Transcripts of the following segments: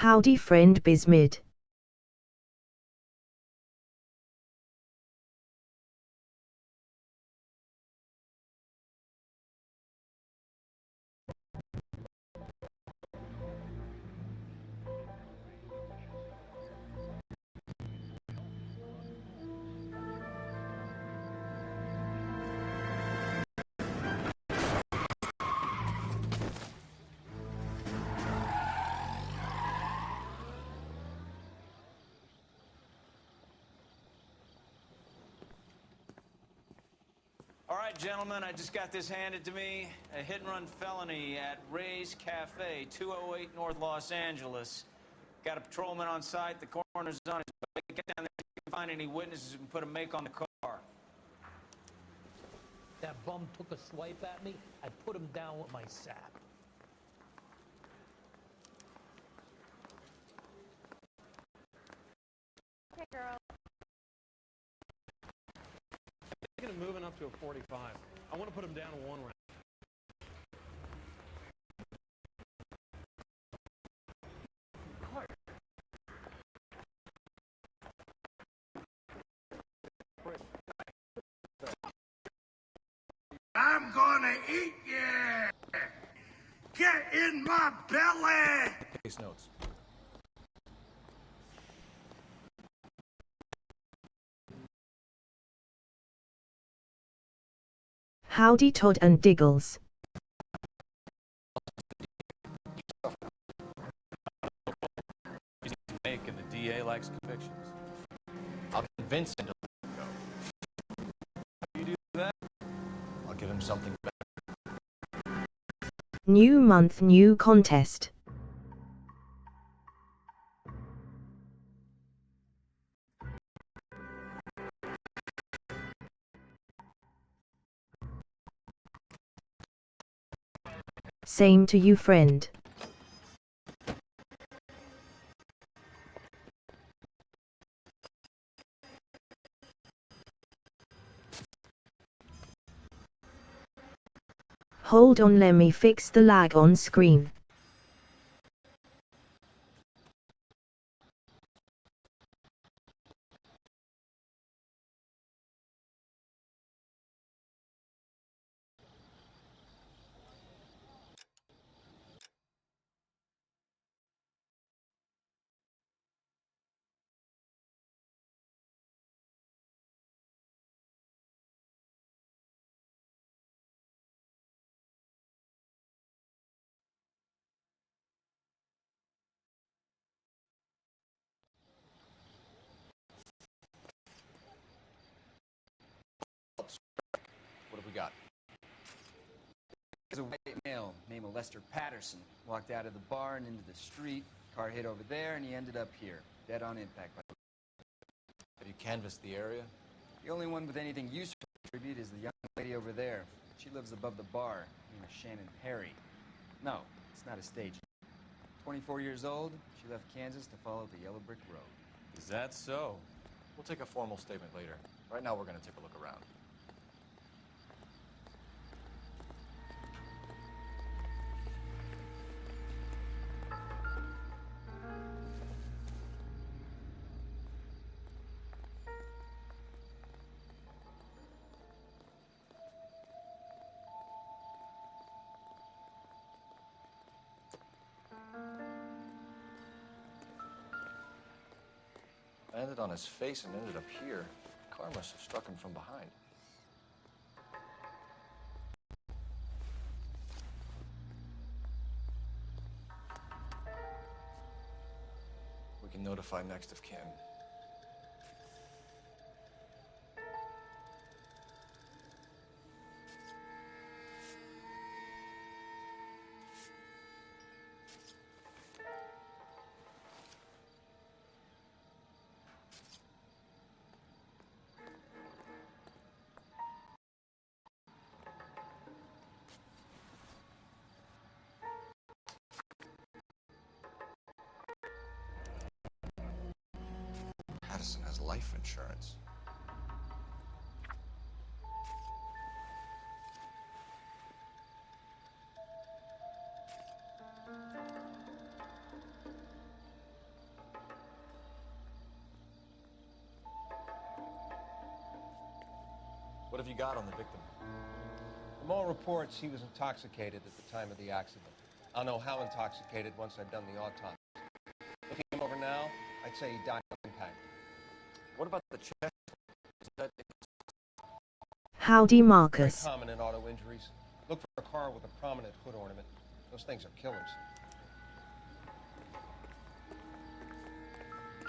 Howdy friend Bismid. All right, gentlemen, I just got this handed to me. A hit-and-run felony at Ray's Cafe, 208 North Los Angeles. Got a patrolman on site. The coroner's on his way. Get down there. If you can find any witnesses who can put a make on the car. That bum took a swipe at me. I put him down with my sap. Okay, girl. Taking him moving up to a 45. I want to put him down to one round. I'm gonna eat you! Get in my belly! Case notes. Howdy Todd and Diggles. Make and the DA likes convictions. I'll convince him to let him go. You do that? I'll give him something better. New month, new contest. Same to you, friend. Hold on, let me fix the lag on screen. What have we got? There's a white male named Lester Patterson. Walked out of the bar and into the street. Car hit over there, and he ended up here, dead on impact. Have you canvassed the area? The only one with anything useful to contribute is the young lady over there. She lives above the bar. Her name is Shannon Perry. No, it's not a stage. 24 years old, she left Kansas to follow the yellow brick road. Is that so? We'll take a formal statement later. Right now, we're going to take a look around. Landed on his face and ended up here. The car must have struck him from behind. We can notify next of kin. Patterson has life insurance. got on the victim? From all reports, he was intoxicated at the time of the accident. I'll know how intoxicated once I've done the autopsy. Looking him over now, I'd say he died of impact. What about the chest? Is that Howdy Very Marcus. common in auto injuries. Look for a car with a prominent hood ornament. Those things are killers.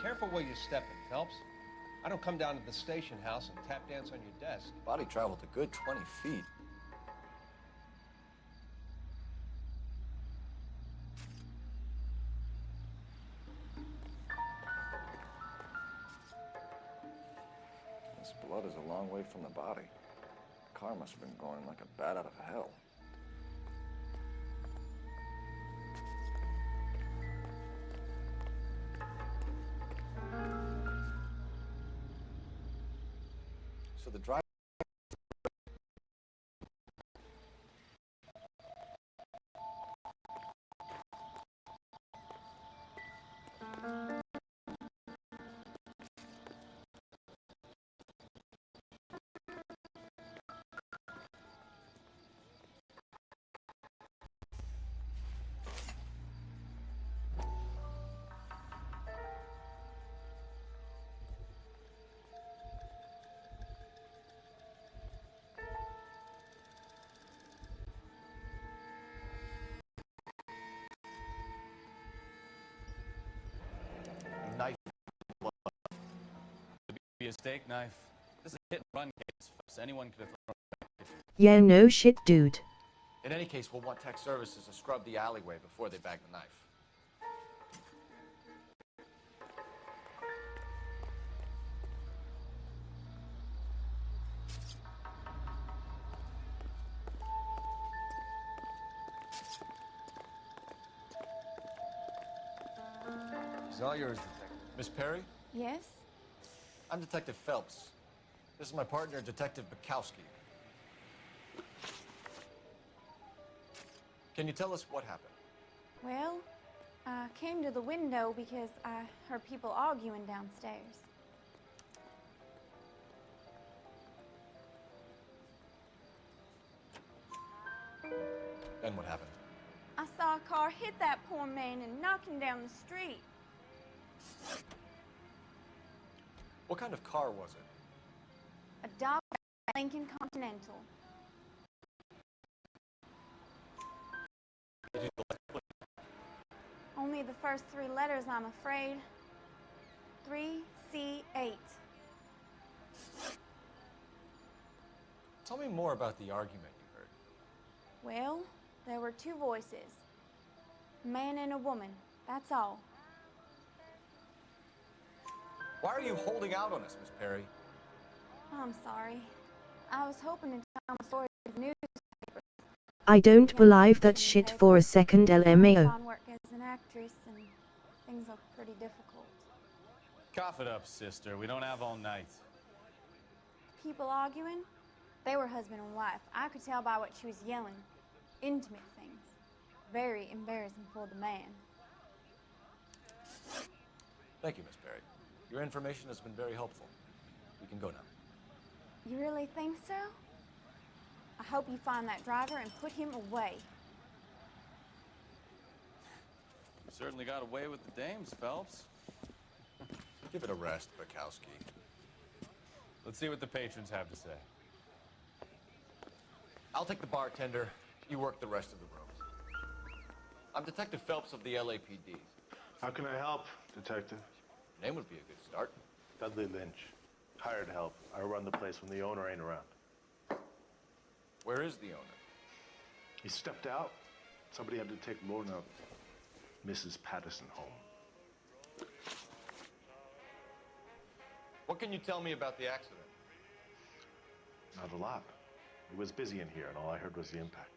Careful where you're stepping, Phelps. I don't come down to the station house and tap dance on your desk. body traveled a good 20 feet? This blood is a long way from the body. The car must have been going like a bat out of hell. So the driver. Knife. Be a steak knife. This is a hit and run case. So anyone could have thrown it. Yeah, no shit, dude. In any case, we'll want tech services to scrub the alleyway before they bag the knife. It's all yours, Detective. Miss Perry, Yes? I'm Detective Phelps. This is my partner, Detective Bukowski. Can you tell us what happened? Well, I came to the window because I heard people arguing downstairs. Then what happened? I saw a car hit that poor man and knock him down the street. What kind of car was it? A dog Lincoln Continental. Only the first three letters, I'm afraid. 3C8. Tell me more about the argument you heard. Well, there were two voices. A man and a woman, that's all. Why are you holding out on us, Miss Perry? I'm sorry. I was hoping to tell my story to the news. I don't believe that shit for a second, LMAO. I work as an actress and things look pretty difficult. Cough it up, sister. We don't have all night. People arguing? They were husband and wife. I could tell by what she was yelling. Intimate things. Very embarrassing for the man. Thank you, Miss Perry. Your information has been very helpful. We can go now. You really think so? I hope you find that driver and put him away. You certainly got away with the dames, Phelps. Give it a rest, Bukowski. Let's see what the patrons have to say. I'll take the bartender. You work the rest of the rooms. I'm Detective Phelps of the LAPD. How can I help, Detective? Your name would be a good start. Dudley Lynch. Hired help. I run the place when the owner ain't around. Where is the owner? He stepped out. Somebody had to take Lorna, Mrs. Patterson, home. What can you tell me about the accident? Not a lot. It was busy in here, and all I heard was the impact.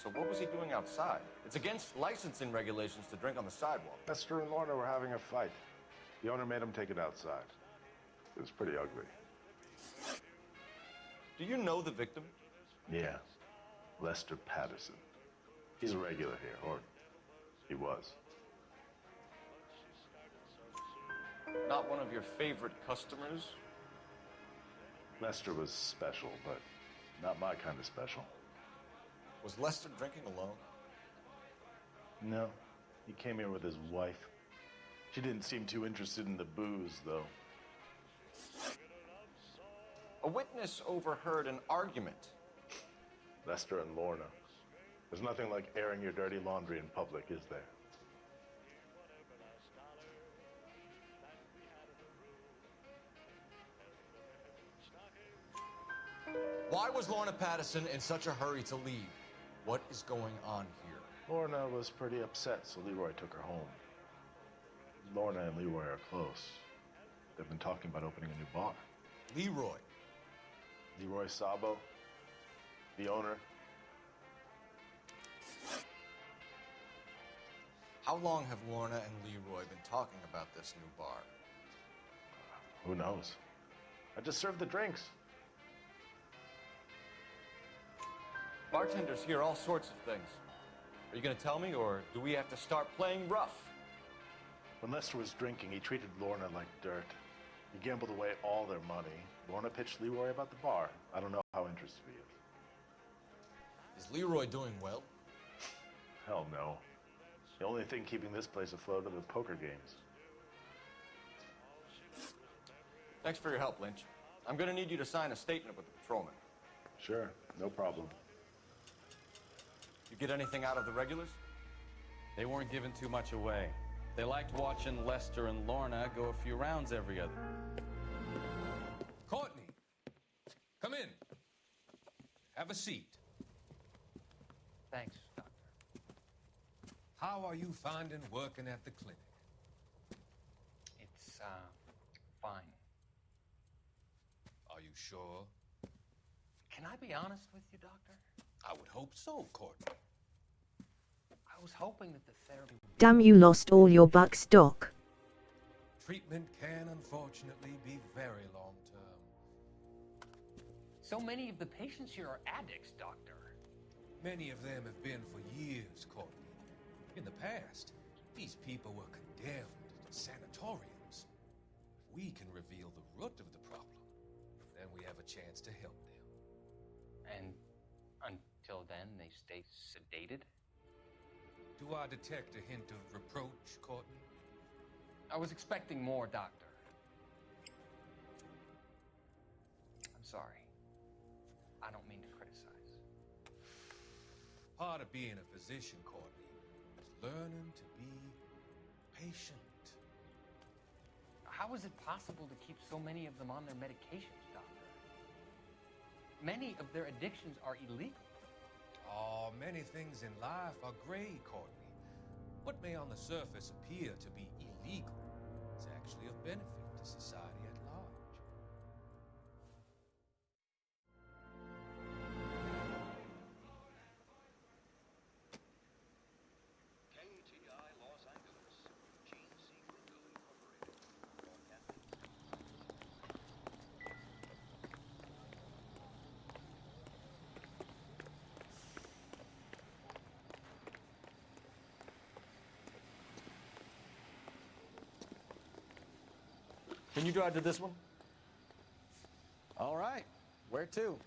So what was he doing outside? It's against licensing regulations to drink on the sidewalk. Esther and Lorna were having a fight. The owner made him take it outside. It was pretty ugly. Do you know the victim? Yeah. Lester Patterson. He's a regular here, or he was. Not one of your favorite customers? Lester was special, but not my kind of special. Was Lester drinking alone? No, he came here with his wife. She didn't seem too interested in the booze, though. A witness overheard an argument. Lester and Lorna. There's nothing like airing your dirty laundry in public, is there? Why was Lorna Patterson in such a hurry to leave? What is going on here? Lorna was pretty upset, so Leroy took her home. Lorna and Leroy are close. They've been talking about opening a new bar. Leroy. Leroy Sabo, the owner. How long have Lorna and Leroy been talking about this new bar? Who knows? I just served the drinks. Bartenders hear all sorts of things. Are you going to tell me, or do we have to start playing rough? When Lester was drinking, he treated Lorna like dirt. He gambled away all their money. Lorna pitched Leroy about the bar. I don't know how interested he is. Is Leroy doing well? Hell no. The only thing keeping this place afloat are the poker games. Thanks for your help, Lynch. I'm going to need you to sign a statement with the patrolman. Sure, no problem. You get anything out of the regulars? They weren't giving too much away. They liked watching Lester and Lorna go a few rounds every other. Courtney, come in. Have a seat. Thanks, Doctor. How are you finding working at the clinic? It's, fine. Are you sure? Can I be honest with you, Doctor? I would hope so, Courtney. I was hoping that the therapy... Damn, you lost all your bucks, Doc. Treatment can unfortunately be very long-term. So many of the patients here are addicts, Doctor. Many of them have been for years, Courtney. In the past, these people were condemned to sanatoriums. If we can reveal the root of the problem, then we have a chance to help them. And until then, they stay sedated? Do I detect a hint of reproach, Courtney? I was expecting more, Doctor. I'm sorry. I don't mean to criticize. Part of being a physician, Courtney, is learning to be patient. How is it possible to keep so many of them on their medications, Doctor? Many of their addictions are illegal. Oh, many things in life are gray, Courtney. What may on the surface appear to be illegal is actually of benefit to society at large. Can you drive to this one? All right. Where to?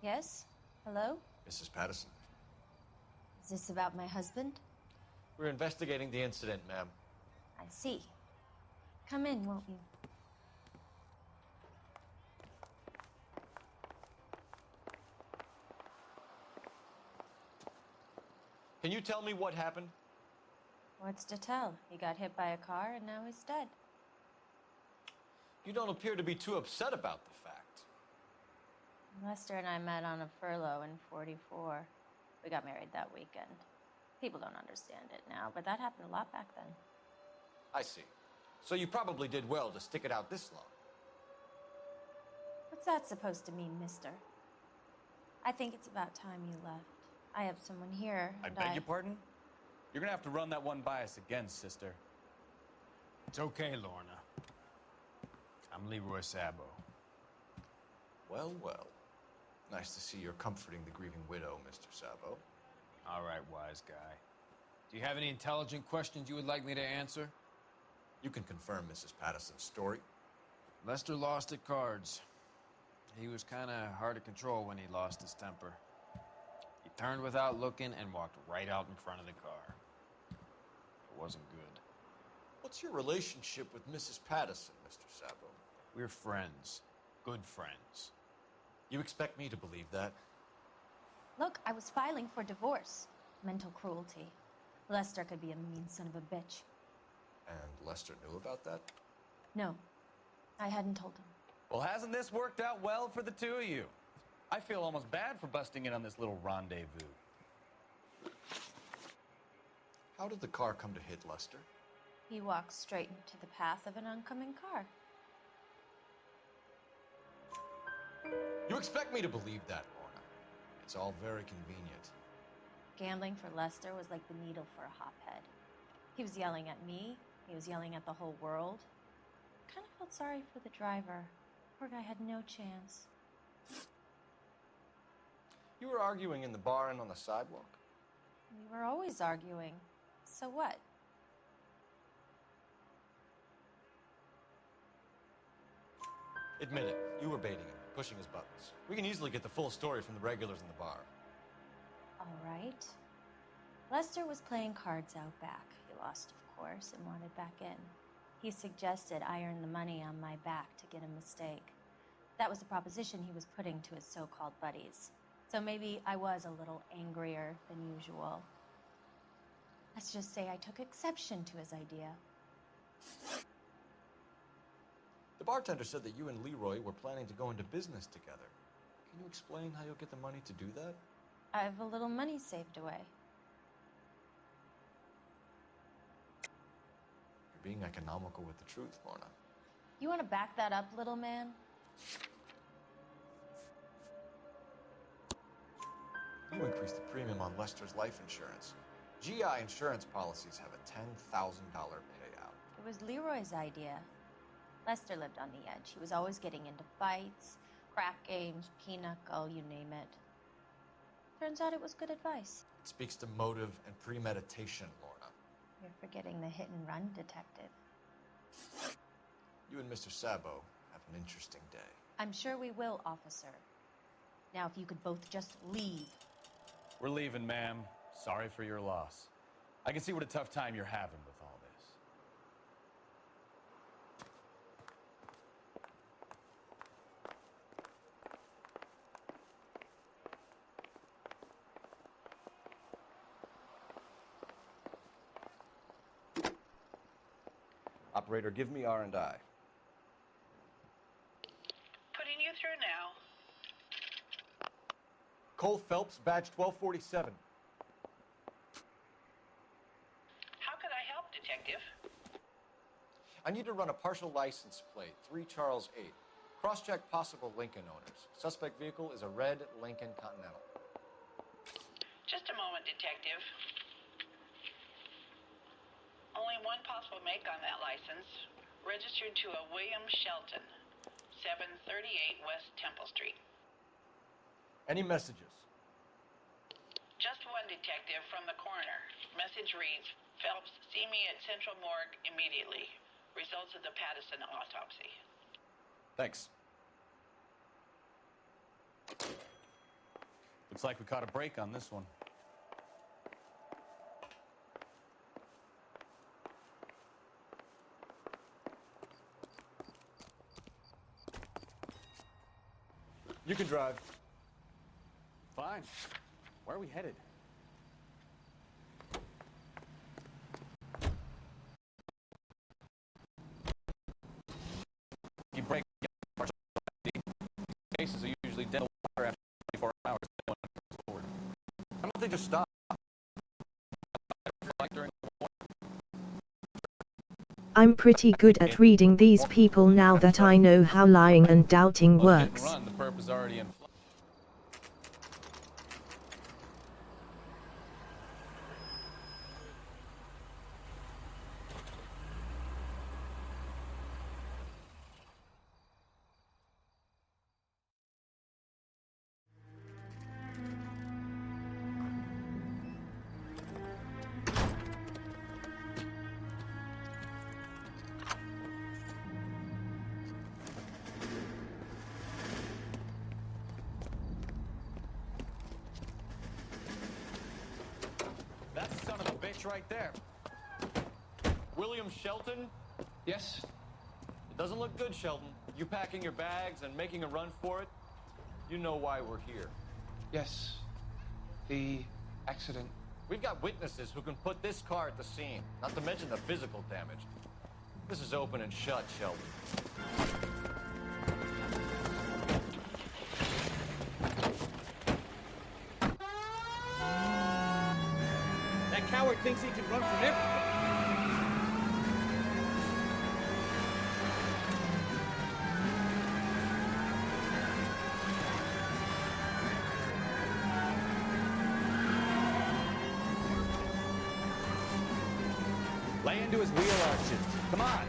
Yes? Hello? Mrs. Patterson. Is this about my husband? We're investigating the incident, ma'am. I see. Come in, won't you? Can you tell me what happened? What's to tell? He got hit by a car and now he's dead. You don't appear to be too upset about the fact. Lester and I met on a furlough in '44. We got married that weekend. People don't understand it now, but that happened a lot back then. I see. So you probably did well to stick it out this long. What's that supposed to mean, mister? I think it's about time you left. I have someone here, I and beg your pardon? You're gonna have to run that one by us again, sister. It's okay, Lorna. I'm Leroy Sabo. Well, well. Nice to see you're comforting the grieving widow, Mr. Sabo. All right, wise guy. Do you have any intelligent questions you would like me to answer? You can confirm Mrs. Patterson's story. Lester lost at cards. He was kind of hard to control when he lost his temper. He turned without looking and walked right out in front of the car. It wasn't good. What's your relationship with Mrs. Patterson, Mr. Sabo? We're friends. Good friends. You expect me to believe that? Look, I was filing for divorce. Mental cruelty. Lester could be a mean son of a bitch. And Lester knew about that? No, I hadn't told him. Well, hasn't this worked out well for the two of you? I feel almost bad for busting in on this little rendezvous. How did the car come to hit Lester? He walked straight into the path of an oncoming car. You expect me to believe that, Lorna? It's all very convenient. Gambling for Lester was like the needle for a hotbed. He was yelling at me. He was yelling at the whole world. I kind of felt sorry for the driver. Poor guy had no chance. You were arguing in the bar and on the sidewalk? We were always arguing. So what? Admit it, you were baiting him, pushing his buttons. We can easily get the full story from the regulars in the bar. All right. Lester was playing cards out back. He lost, of course, and wanted back in. He suggested I earn the money on my back to get a mistake. That was the proposition he was putting to his so-called buddies. So maybe I was a little angrier than usual. Let's just say I took exception to his idea. The bartender said that you and Leroy were planning to go into business together. Can you explain how you'll get the money to do that? I have a little money saved away. You're being economical with the truth, Lorna. You want to back that up, little man? You increased the premium on Lester's life insurance. GI insurance policies have a $10,000 payout. It was Leroy's idea. Lester lived on the edge. He was always getting into fights, crack games, pinochle, you name it. Turns out it was good advice. It speaks to motive and premeditation, Lorna. You're forgetting the hit-and-run detective. You and Mr. Sabo have an interesting day. I'm sure we will, officer. Now, if you could both just leave. We're leaving, ma'am. Sorry for your loss. I can see what a tough time you're having with all this. Operator, give me R&I. Putting you through now. Cole Phelps, badge 1247. How could I help, Detective? I need to run a partial license plate, 3 Charles 8. Cross-check possible Lincoln owners. Suspect vehicle is a red Lincoln Continental. Just a moment, Detective. Only one possible make on that license. Registered to a William Shelton, 738 West Temple Street. Any messages? Just one, Detective, from the coroner. Message reads, Phelps, see me at Central Morgue immediately. Results of the Patterson autopsy. Thanks. Looks like we caught a break on this one. You can drive. Fine. Where are we headed? cases are usually dead in the water after 24 hours. Forward. Why don't they just stop? I'm pretty good at reading these people now that I know how lying and doubting works. Run, the perp is already in flight. That son of a bitch right there. William Shelton? Yes? It doesn't look good, Shelton. You packing your bags and making a run for it? You know why we're here. Yes. The accident. We've got witnesses who can put this car at the scene, not to mention the physical damage. This is open and shut, Shelton. That coward thinks he can run from everything. Lay into his wheel arches. Come on.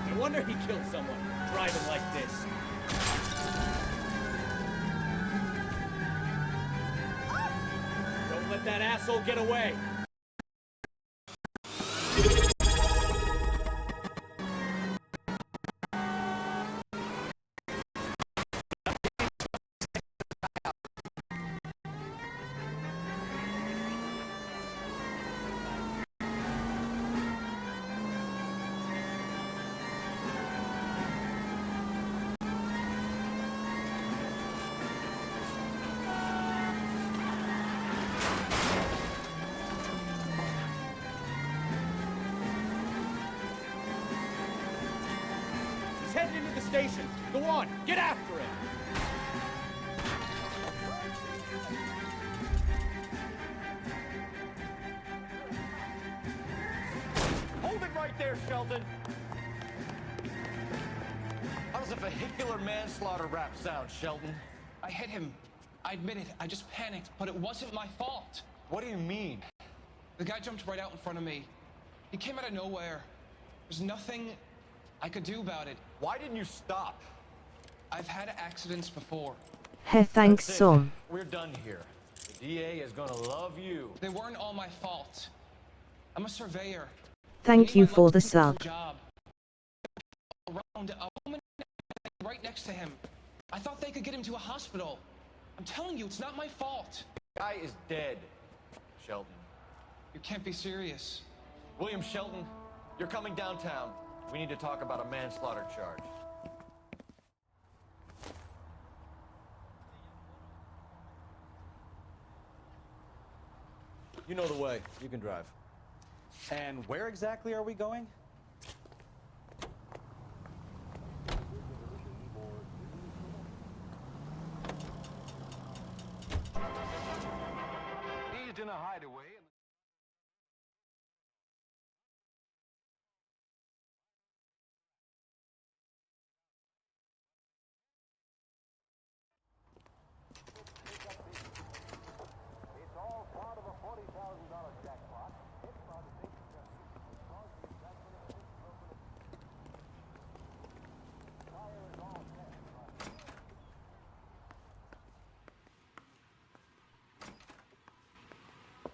No wonder he killed someone, driving like this. Don't let that asshole get away. He's heading into the station. Go on, get after him. Hold it right there, Shelton. How does a vehicular manslaughter rap sound, Shelton? I hit him. I admit it. I just panicked, but it wasn't my fault. What do you mean? The guy jumped right out in front of me. He came out of nowhere. There's nothing I could do about it. Why didn't you stop? I've had accidents before. He thanks That's it. some. We're done here. The DA is gonna love you. They weren't all my fault. I'm a surveyor. Thank you for the sub. Job. Around a woman right next to him. I thought they could get him to a hospital. I'm telling you, it's not my fault. The guy is dead, Shelton. You can't be serious. William Shelton, you're coming downtown. We need to talk about a manslaughter charge. You know the way. You can drive. And where exactly are we going? He's in a hideaway. It's all part of a $40,000 jackpot.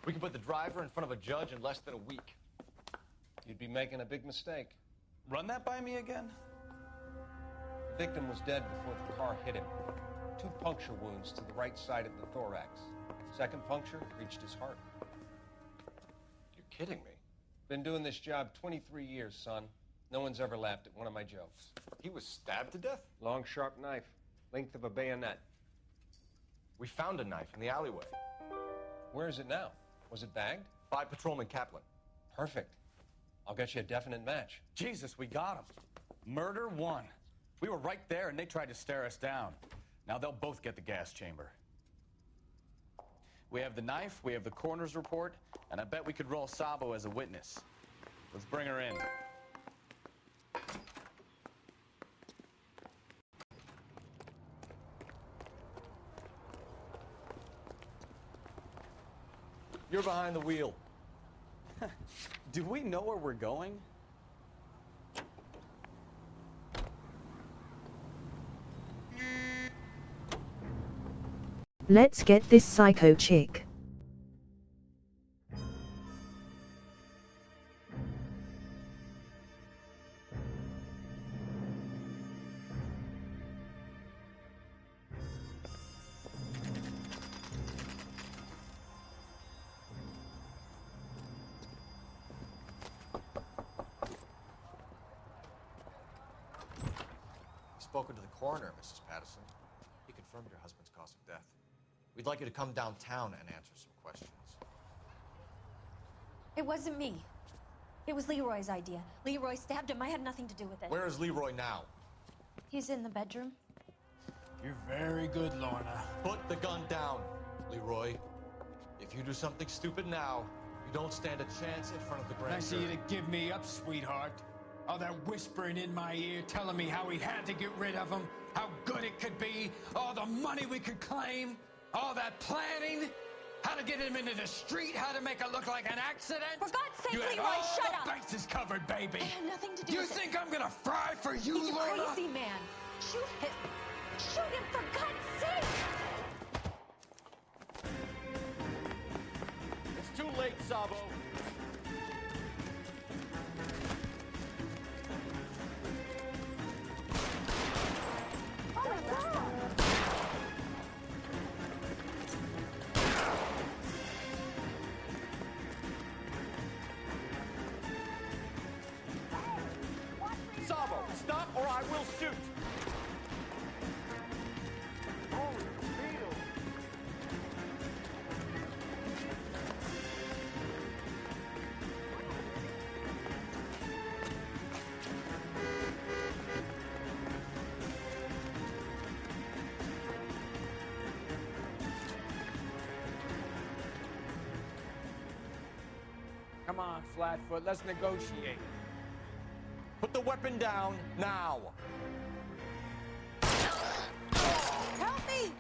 We can put the driver in front of a judge in less than a week. You'd be making a big mistake. Run that by me again? The victim was dead before the car hit him. 2 puncture wounds to the right side of the thorax. Second puncture reached his heart. You're kidding me. Been doing this job 23 years, son. No one's ever laughed at one of my jokes. He was stabbed to death? Long, sharp knife. Length of a bayonet. We found a knife in the alleyway. Where is it now? Was it bagged? By Patrolman Kaplan. Perfect. I'll get you a definite match. Jesus, we got him. Murder one. We were right there and they tried to stare us down. Now they'll both get the gas chamber. We have the knife, we have the coroner's report, and I bet we could roll Sabo as a witness. Let's bring her in. You're behind the wheel. Do we know where we're going? Let's get this psycho chick. Spoken to the coroner, Mrs. Patterson. He confirmed your husband's cause of death. We'd like you to come downtown and answer some questions. It wasn't me. It was Leroy's idea. Leroy stabbed him. I had nothing to do with it. Where is Leroy now? He's in the bedroom. You're very good, Lorna. Put the gun down, Leroy. If you do something stupid now, you don't stand a chance in front of the grand Nice of you to give me up, sweetheart. All that whispering in my ear telling me how we had to get rid of him, how good it could be, all the money we could claim, all that planning, how to get him into the street, how to make it look like an accident. For God's sake, You had Leroy, all shut the up! bases covered, baby. I had nothing to do You with it. think I'm gonna fry for you, He's a Lorna? crazy man. Shoot him. Shoot him, for God's sake! It's too late, Sabo. Sabo, stop or I will shoot! Come on, Flatfoot, let's negotiate. Put the weapon down, now! Help me!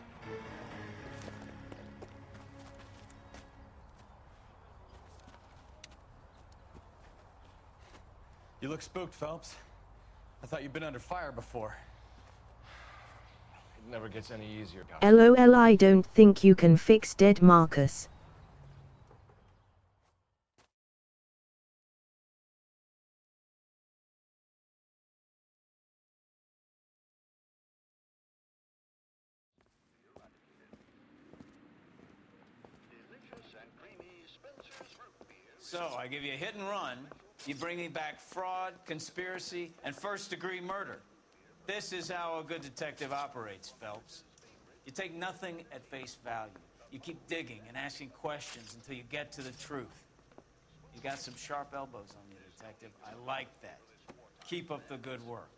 You look spooked, Phelps. I thought you'd been under fire before. It never gets any easier, guys. LOL, I don't think you can fix dead Marcus. So, I give you a hit and run, you bring me back fraud, conspiracy, and first-degree murder. This is how a good detective operates, Phelps. You take nothing at face value. You keep digging and asking questions until you get to the truth. You got some sharp elbows on you, detective. I like that. Keep up the good work.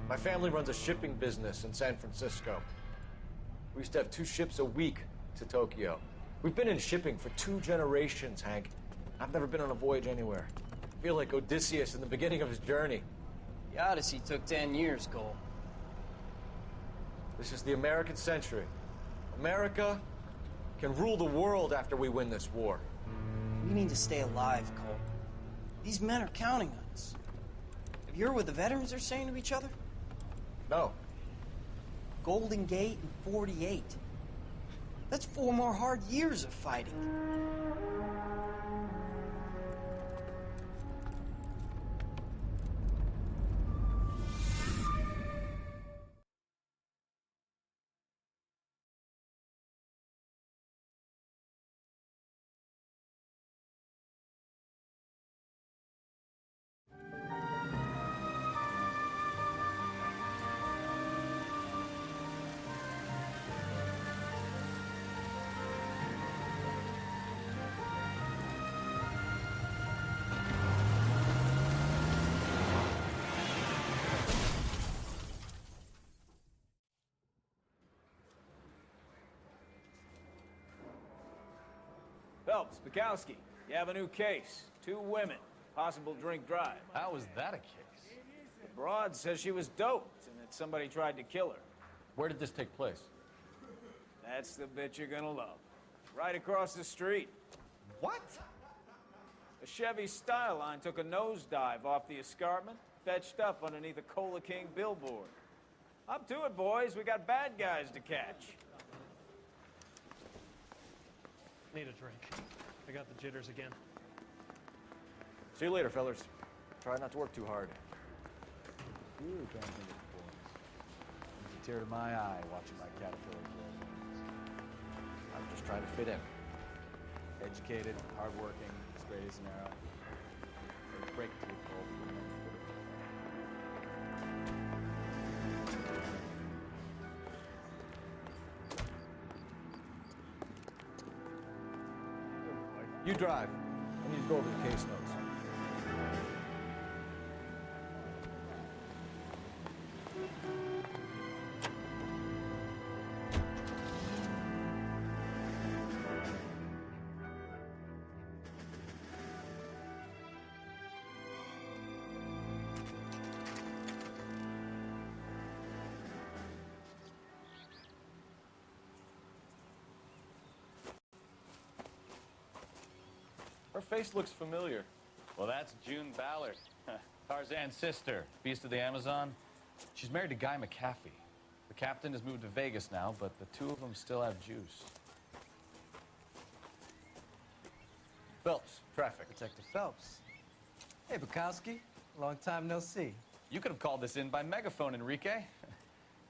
My family runs a shipping business in San Francisco. We used to have 2 ships a week to Tokyo. We've been in shipping for 2 generations, Hank. I've never been on a voyage anywhere. I feel like Odysseus in the beginning of his journey. The Odyssey took 10 years, Cole. This is the American century. America can rule the world after we win this war. We need to stay alive, Cole. These men are counting on us. If You hear what the veterans are saying to each other? No. Golden Gate and 48. That's 4 more hard years of fighting. Phelps, Bukowski, you have a new case. 2 women, possible drink drive. How was that a case? The broad says she was doped and that somebody tried to kill her. Where did this take place? That's the bit you're gonna love. Right across the street. What? A Chevy Styline took a nosedive off the escarpment, fetched up underneath a Cola King billboard. Up to it, boys. We got bad guys to catch. Need a drink. I got the jitters again. See you later, fellas. Try not to work too hard. Ooh, can't think of it, boys. It's a tear to my eye watching my caterpillar grow. I'm just trying to fit in. Educated, hardworking, straight as an arrow. They break to the cold. You drive. I need to go over the case notes. Her face looks familiar. Well, that's June Ballard, Tarzan's sister, beast of the Amazon. She's married to Guy McAfee. The captain has moved to Vegas now, but the 2 of them still have juice. Phelps, traffic. Detective Phelps. Hey, Bukowski. Long time no see. You could have called this in by megaphone, Enrique.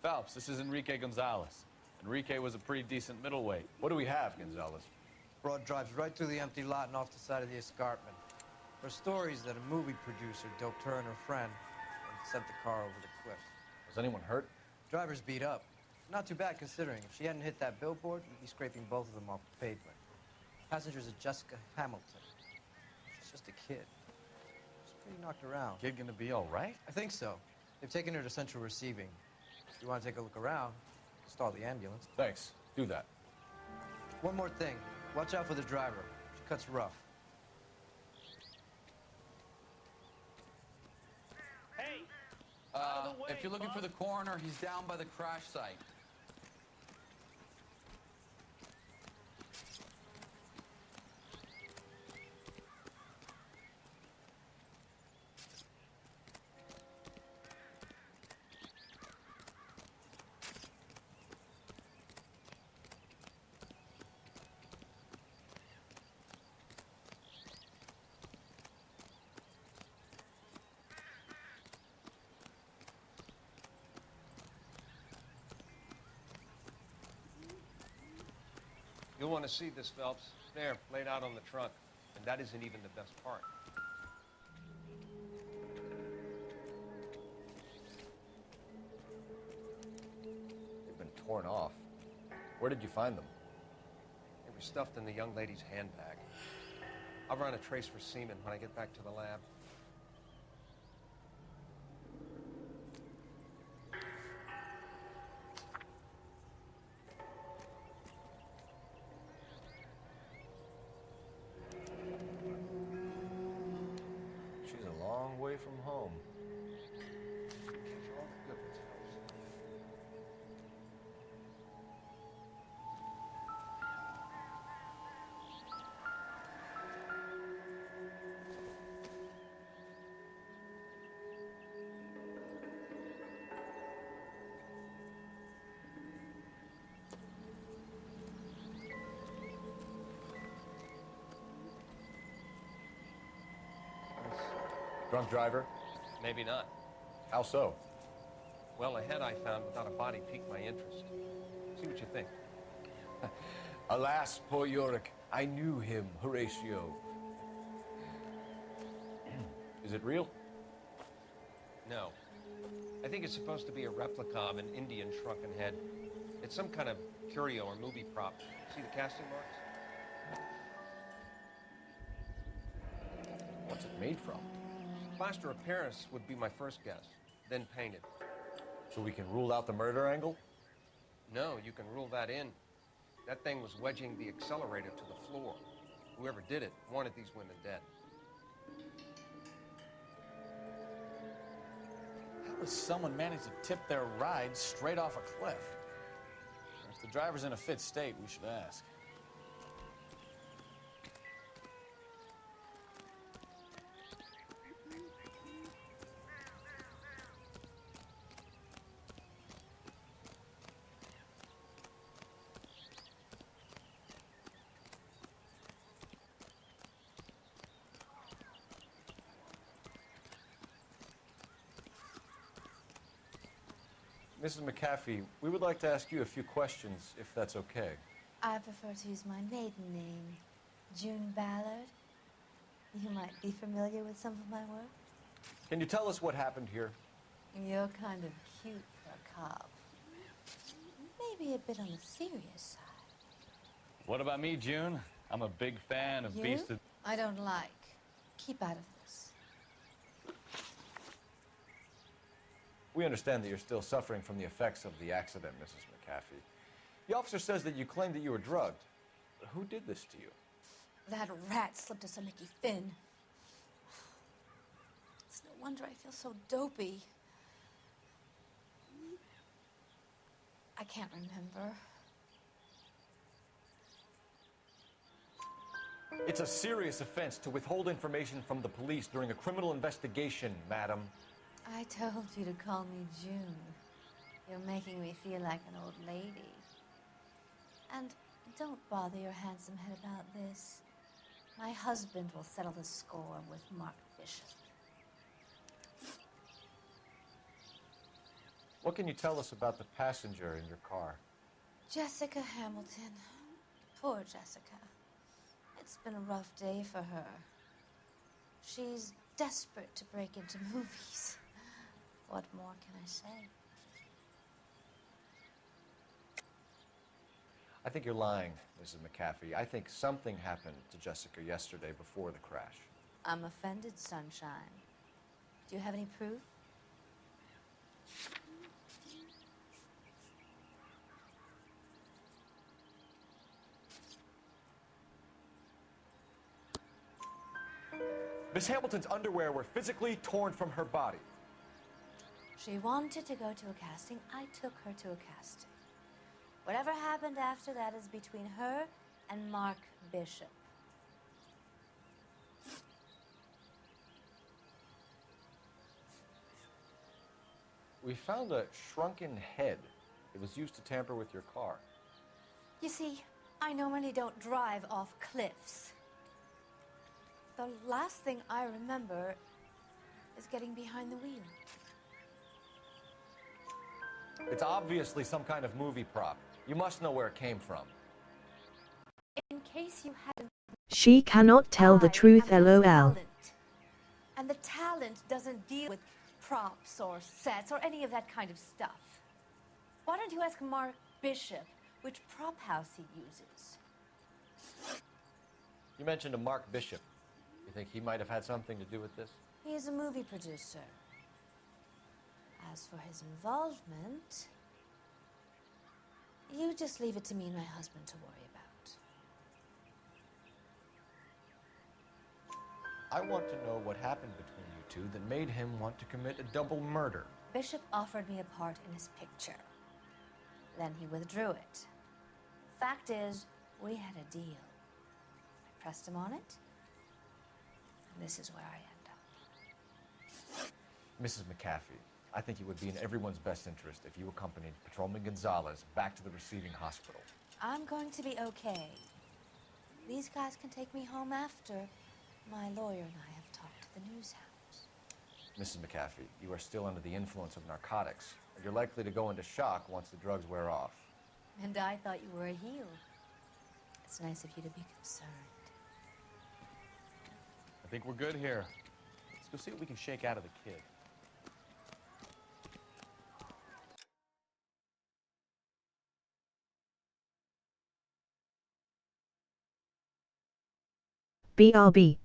Phelps, this is Enrique Gonzalez. Enrique was a pretty decent middleweight. What do we have, Gonzalez? Broad drives right through the empty lot and off the side of the escarpment. Her stories that a movie producer doped her and her friend and sent the car over the cliff. Was anyone hurt? Driver's beat up. Not too bad considering. If she hadn't hit that billboard, we'd be scraping both of them off the pavement. Passenger's a Jessica Hamilton. She's just a kid. She's pretty knocked around. Kid gonna be all right? I think so. They've taken her to central receiving. If you want to take a look around, stall the ambulance. Thanks. Do that. One more thing. Watch out for the driver. She cuts rough. Hey! If you're looking for the coroner, he's down by the crash site. You'll want to see this, Phelps. There, laid out on the trunk. And that isn't even the best part. They've been torn off. Where did you find them? They were stuffed in the young lady's handbag. I'll run a trace for semen when I get back to the lab. She's a long way from home. Drunk driver? Maybe not. How so? Well, a head I found without a body piqued my interest. See what you think. Alas, poor Yorick. I knew him, Horatio. Is it real? No. I think it's supposed to be a replica of an Indian shrunken head. It's some kind of curio or movie prop. See the casting marks? What's it made from? Plaster of Paris would be my first guess, then painted. So we can rule out the murder angle? No, you can rule that in. That thing was wedging the accelerator to the floor. Whoever did it wanted these women dead. How does someone manage to tip their ride straight off a cliff? If the driver's in a fit state, we should ask. Mrs. McAfee, we would like to ask you a few questions, if that's okay. I prefer to use my maiden name, June Ballard. You might be familiar with some of my work. Can you tell us what happened here? You're kind of cute for a cop. Maybe a bit on the serious side. What about me, June? I'm a big fan of You? Beast of... I don't like. Keep out of this. We understand that you're still suffering from the effects of the accident, Mrs. McAfee. The officer says that you claimed that you were drugged. But who did this to you? That rat slipped us a Mickey Finn. It's no wonder I feel so dopey. I can't remember. It's a serious offense to withhold information from the police during a criminal investigation, madam. I told you to call me June. You're making me feel like an old lady. And don't bother your handsome head about this. My husband will settle the score with Mark Bishop. What can you tell us about the passenger in your car? Jessica Hamilton. Poor Jessica. It's been a rough day for her. She's desperate to break into movies. What more can I say? I think you're lying, Mrs. McAfee. I think something happened to Jessica yesterday before the crash. I'm offended, Sunshine. Do you have any proof? Miss Hamilton's underwear were physically torn from her body. She wanted to go to a casting. I took her to a casting. Whatever happened after that is between her and Mark Bishop. We found a shrunken head. It was used to tamper with your car. You see, I normally don't drive off cliffs. The last thing I remember is getting behind the wheel. It's obviously some kind of movie prop. You must know where it came from. In case you hadn't... She cannot tell the truth, LOL. And the talent doesn't deal with props or sets or any of that kind of stuff. Why don't you ask Mark Bishop which prop house he uses? You mentioned a Mark Bishop. You think he might have had something to do with this? He's a movie producer. As for his involvement, you just leave it to me and my husband to worry about. I want to know what happened between you two that made him want to commit a double murder. Bishop offered me a part in his picture. Then he withdrew it. Fact is, we had a deal. I pressed him on it, and this is where I end up. Mrs. McAfee, I think it would be in everyone's best interest if you accompanied Patrolman Gonzalez back to the receiving hospital. I'm going to be okay. These guys can take me home after. My lawyer and I have talked to the news hounds. Mrs. McAfee, you are still under the influence of narcotics, and you're likely to go into shock once the drugs wear off. And I thought you were a heel. It's nice of you to be concerned. I think we're good here. Let's go see what we can shake out of the kid. BRB.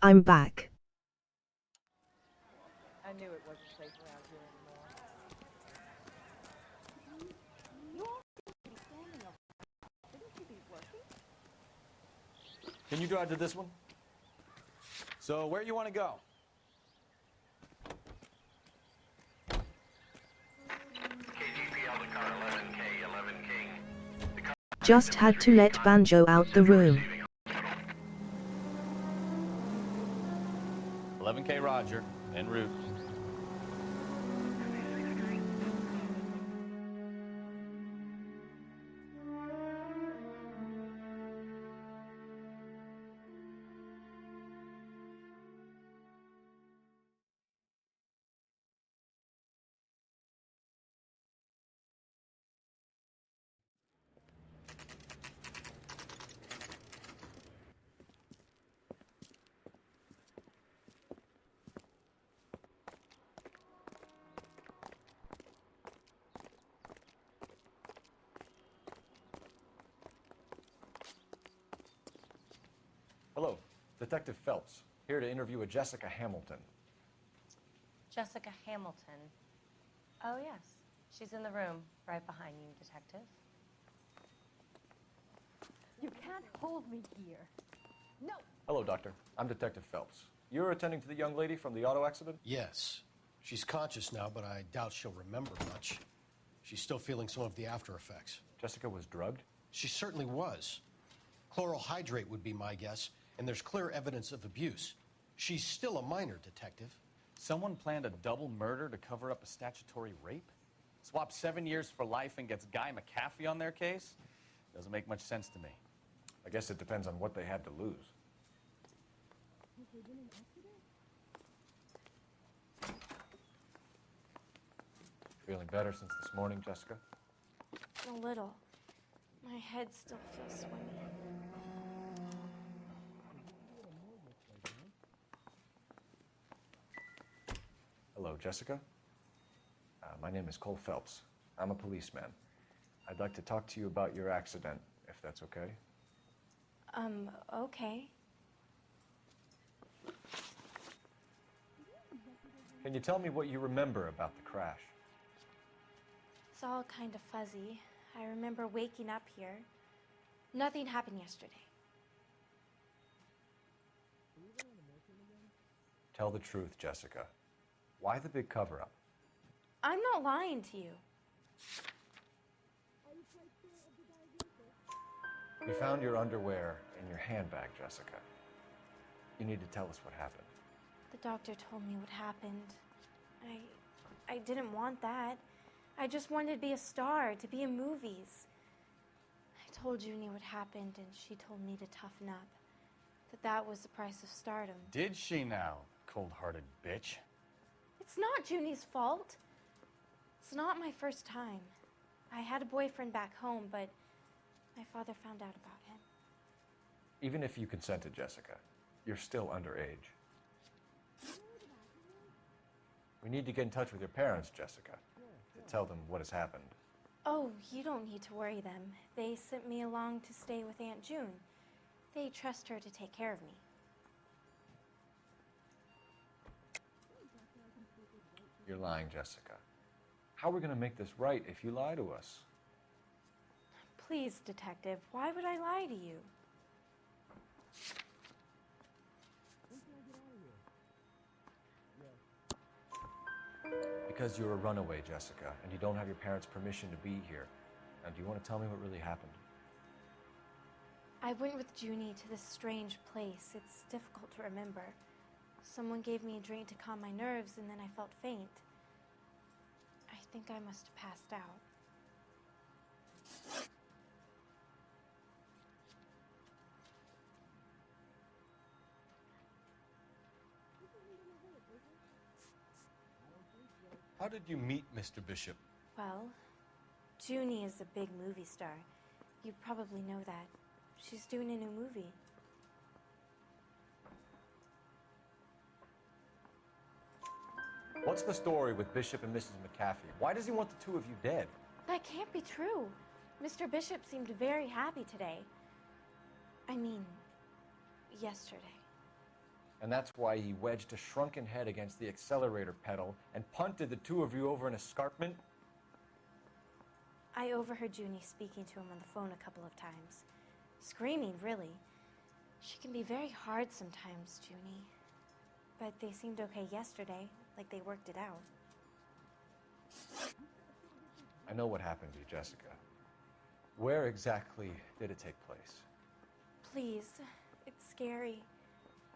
I'm back. I knew it wasn't safe around here anymore. You all seem to be standing over. Shouldn't you be working? Can you drive to this one? So, where you want to go? Just had to let Banjo out the room. 11K Roger, en route. Hello, Detective Phelps, here to interview a Jessica Hamilton. Jessica Hamilton. Oh, yes. She's in the room, right behind you, Detective. You can't hold me here. No! Hello, Doctor. I'm Detective Phelps. You're attending to the young lady from the auto accident? Yes. She's conscious now, but I doubt she'll remember much. She's still feeling some of the after effects. Jessica was drugged? She certainly was. Chloral hydrate would be my guess, and there's clear evidence of abuse. She's still a minor, Detective. Someone planned a double murder to cover up a statutory rape? Swap 7 years for life and gets Guy McAfee on their case? Doesn't make much sense to me. I guess it depends on what they had to lose. Feeling better since this morning, Jessica? A little. My head still feels swimmy. Hello, Jessica. My name is Cole Phelps. I'm a policeman. I'd like to talk to you about your accident, if that's okay. Okay. Can you tell me what you remember about the crash? It's all kind of fuzzy. I remember waking up here. Nothing happened yesterday. Tell the truth, Jessica. Why the big cover-up? I'm not lying to you. We found your underwear in your handbag, Jessica. You need to tell us what happened. The doctor told me what happened. I didn't want that. I just wanted to be a star, to be in movies. I told Junie what happened, and she told me to toughen up. That was the price of stardom. Did she now, cold-hearted bitch? It's not Junie's fault. It's not my first time. I had a boyfriend back home, but my father found out about him. Even if you consented, Jessica, you're still underage. We need to get in touch with your parents, Jessica, to tell them what has happened. Oh, you don't need to worry them. They sent me along to stay with Aunt June. They trust her to take care of me. You're lying, Jessica. How are we going to make this right if you lie to us? Please, Detective, why would I lie to you? Because you're a runaway, Jessica, and you don't have your parents' permission to be here. Now, do you want to tell me what really happened? I went with Junie to this strange place. It's difficult to remember. Someone gave me a drink to calm my nerves, and then I felt faint. I think I must have passed out. How did you meet Mr. Bishop? Well, Junie is a big movie star. You probably know that. She's doing a new movie. What's the story with Bishop and Mrs. McCaffrey? Why does he want the two of you dead? That can't be true. Mr. Bishop seemed very happy today. I mean, yesterday. And that's why he wedged a shrunken head against the accelerator pedal and punted the two of you over an escarpment? I overheard Junie speaking to him on the phone a couple of times. Screaming, really. She can be very hard sometimes, Junie. But they seemed okay yesterday, like they worked it out. I know what happened to you, Jessica. Where exactly did it take place? Please, it's scary.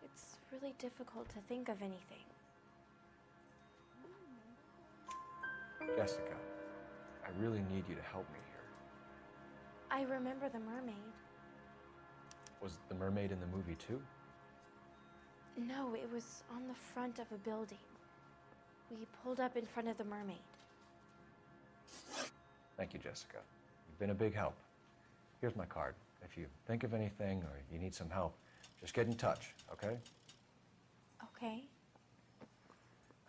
It's really difficult to think of anything. Jessica, I really need you to help me here. I remember the mermaid. Was the mermaid in the movie too? No, it was on the front of a building. We pulled up in front of the mermaid. Thank you, Jessica. You've been a big help. Here's my card. If you think of anything or you need some help, just get in touch, okay? Okay.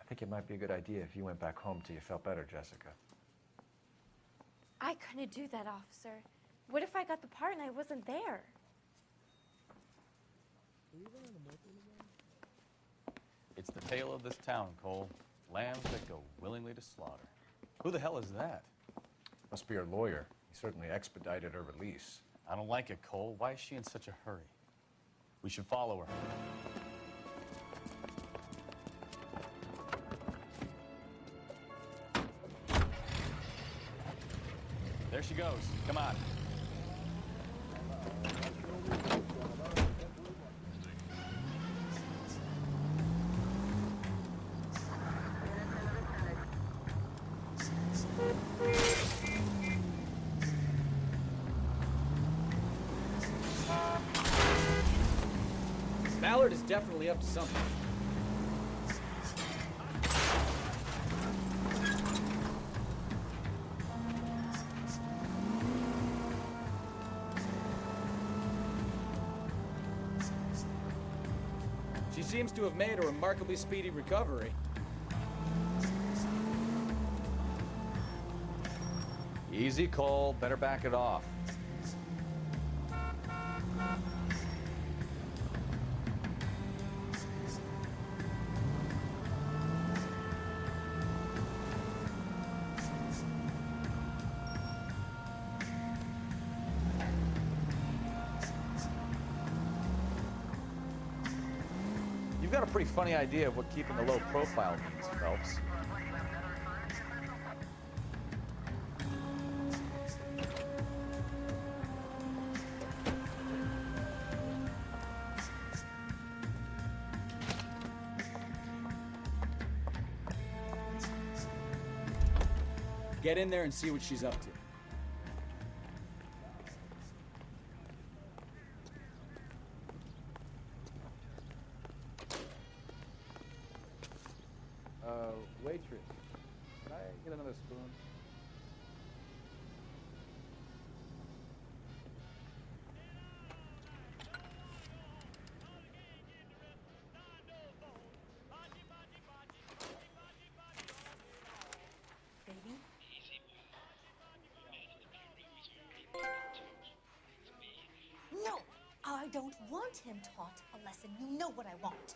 I think it might be a good idea if you went back home till you felt better, Jessica. I couldn't do that, officer. What if I got the part and I wasn't there? It's the tale of this town, Cole. Lambs that go willingly to slaughter. Who the hell is that? Must be her lawyer. He certainly expedited her release. I don't like it, Cole. Why is she in such a hurry? We should follow her. There she goes. Come on. Ballard is definitely up to something. She seems to have made a remarkably speedy recovery. Easy, Cole. Better back it off. You've got a pretty funny idea of what keeping a low profile means, Phelps. Get in there and see what she's up to. Waitress, can I get another spoon? Baby? No! I don't want him taught a lesson. You know what I want.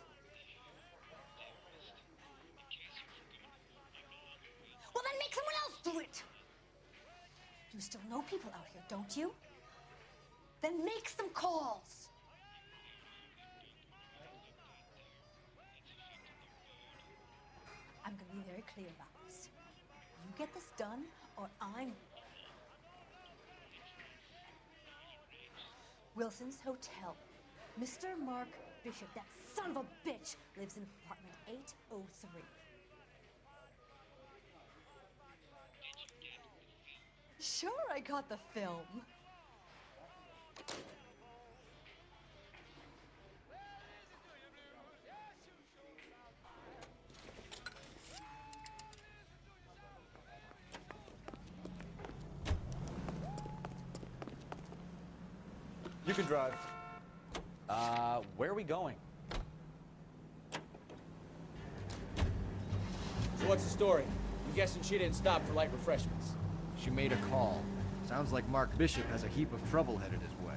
Do it! You still know people out here, don't you? Then make some calls! I'm gonna be very clear about this. You get this done, or I'm... Wilson's Hotel. Mr. Mark Bishop, that son of a bitch, lives in apartment 803. Sure, I got the film. You can drive. Where are we going? So what's the story? I'm guessing she didn't stop for light refreshments. She made a call. Sounds like Mark Bishop has a heap of trouble headed his way.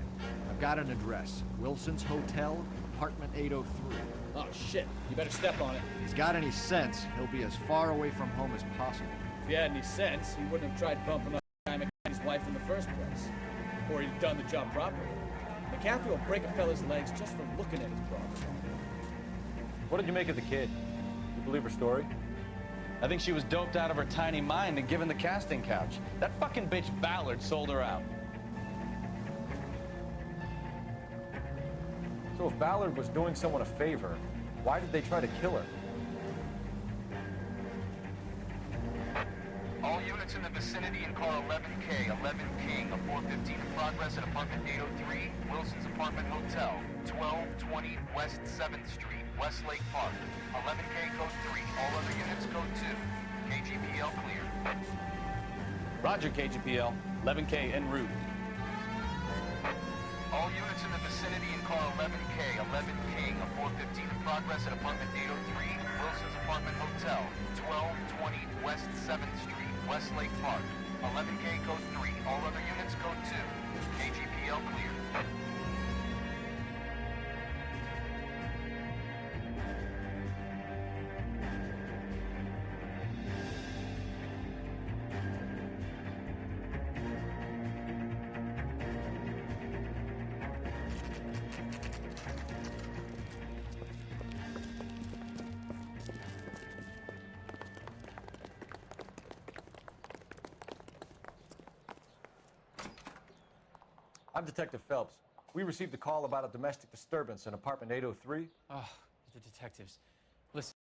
I've got an address. Wilson's Hotel, apartment 803. Oh, shit. You better step on it. If he's got any sense, he'll be as far away from home as possible. If he had any sense, he wouldn't have tried bumping up Guy McCaffrey's wife in the first place. Or he'd done the job properly. McCaffrey will break a fella's legs just for looking at his broad. What did you make of the kid? You believe her story? I think she was doped out of her tiny mind and given the casting couch. That fucking bitch Ballard sold her out. So if Ballard was doing someone a favor, why did they try to kill her? All units in the vicinity in car 11K, 11 King, a 415 in progress at apartment 803, Wilson's Apartment Hotel, 1220 West 7th Street, Westlake Park. 11K code 3, all other units code 2. KGPL clear. Roger, KGPL. 11K en route. All units in the vicinity in car 11K, 11 King, a 415 in progress at apartment 803, Wilson's Apartment Hotel, 1220 West 7th Street, Westlake Park. 11K code 3, all other units code 2. KGPL clear. I'm Detective Phelps. We received a call about a domestic disturbance in apartment 803. Oh, the detectives. Listen,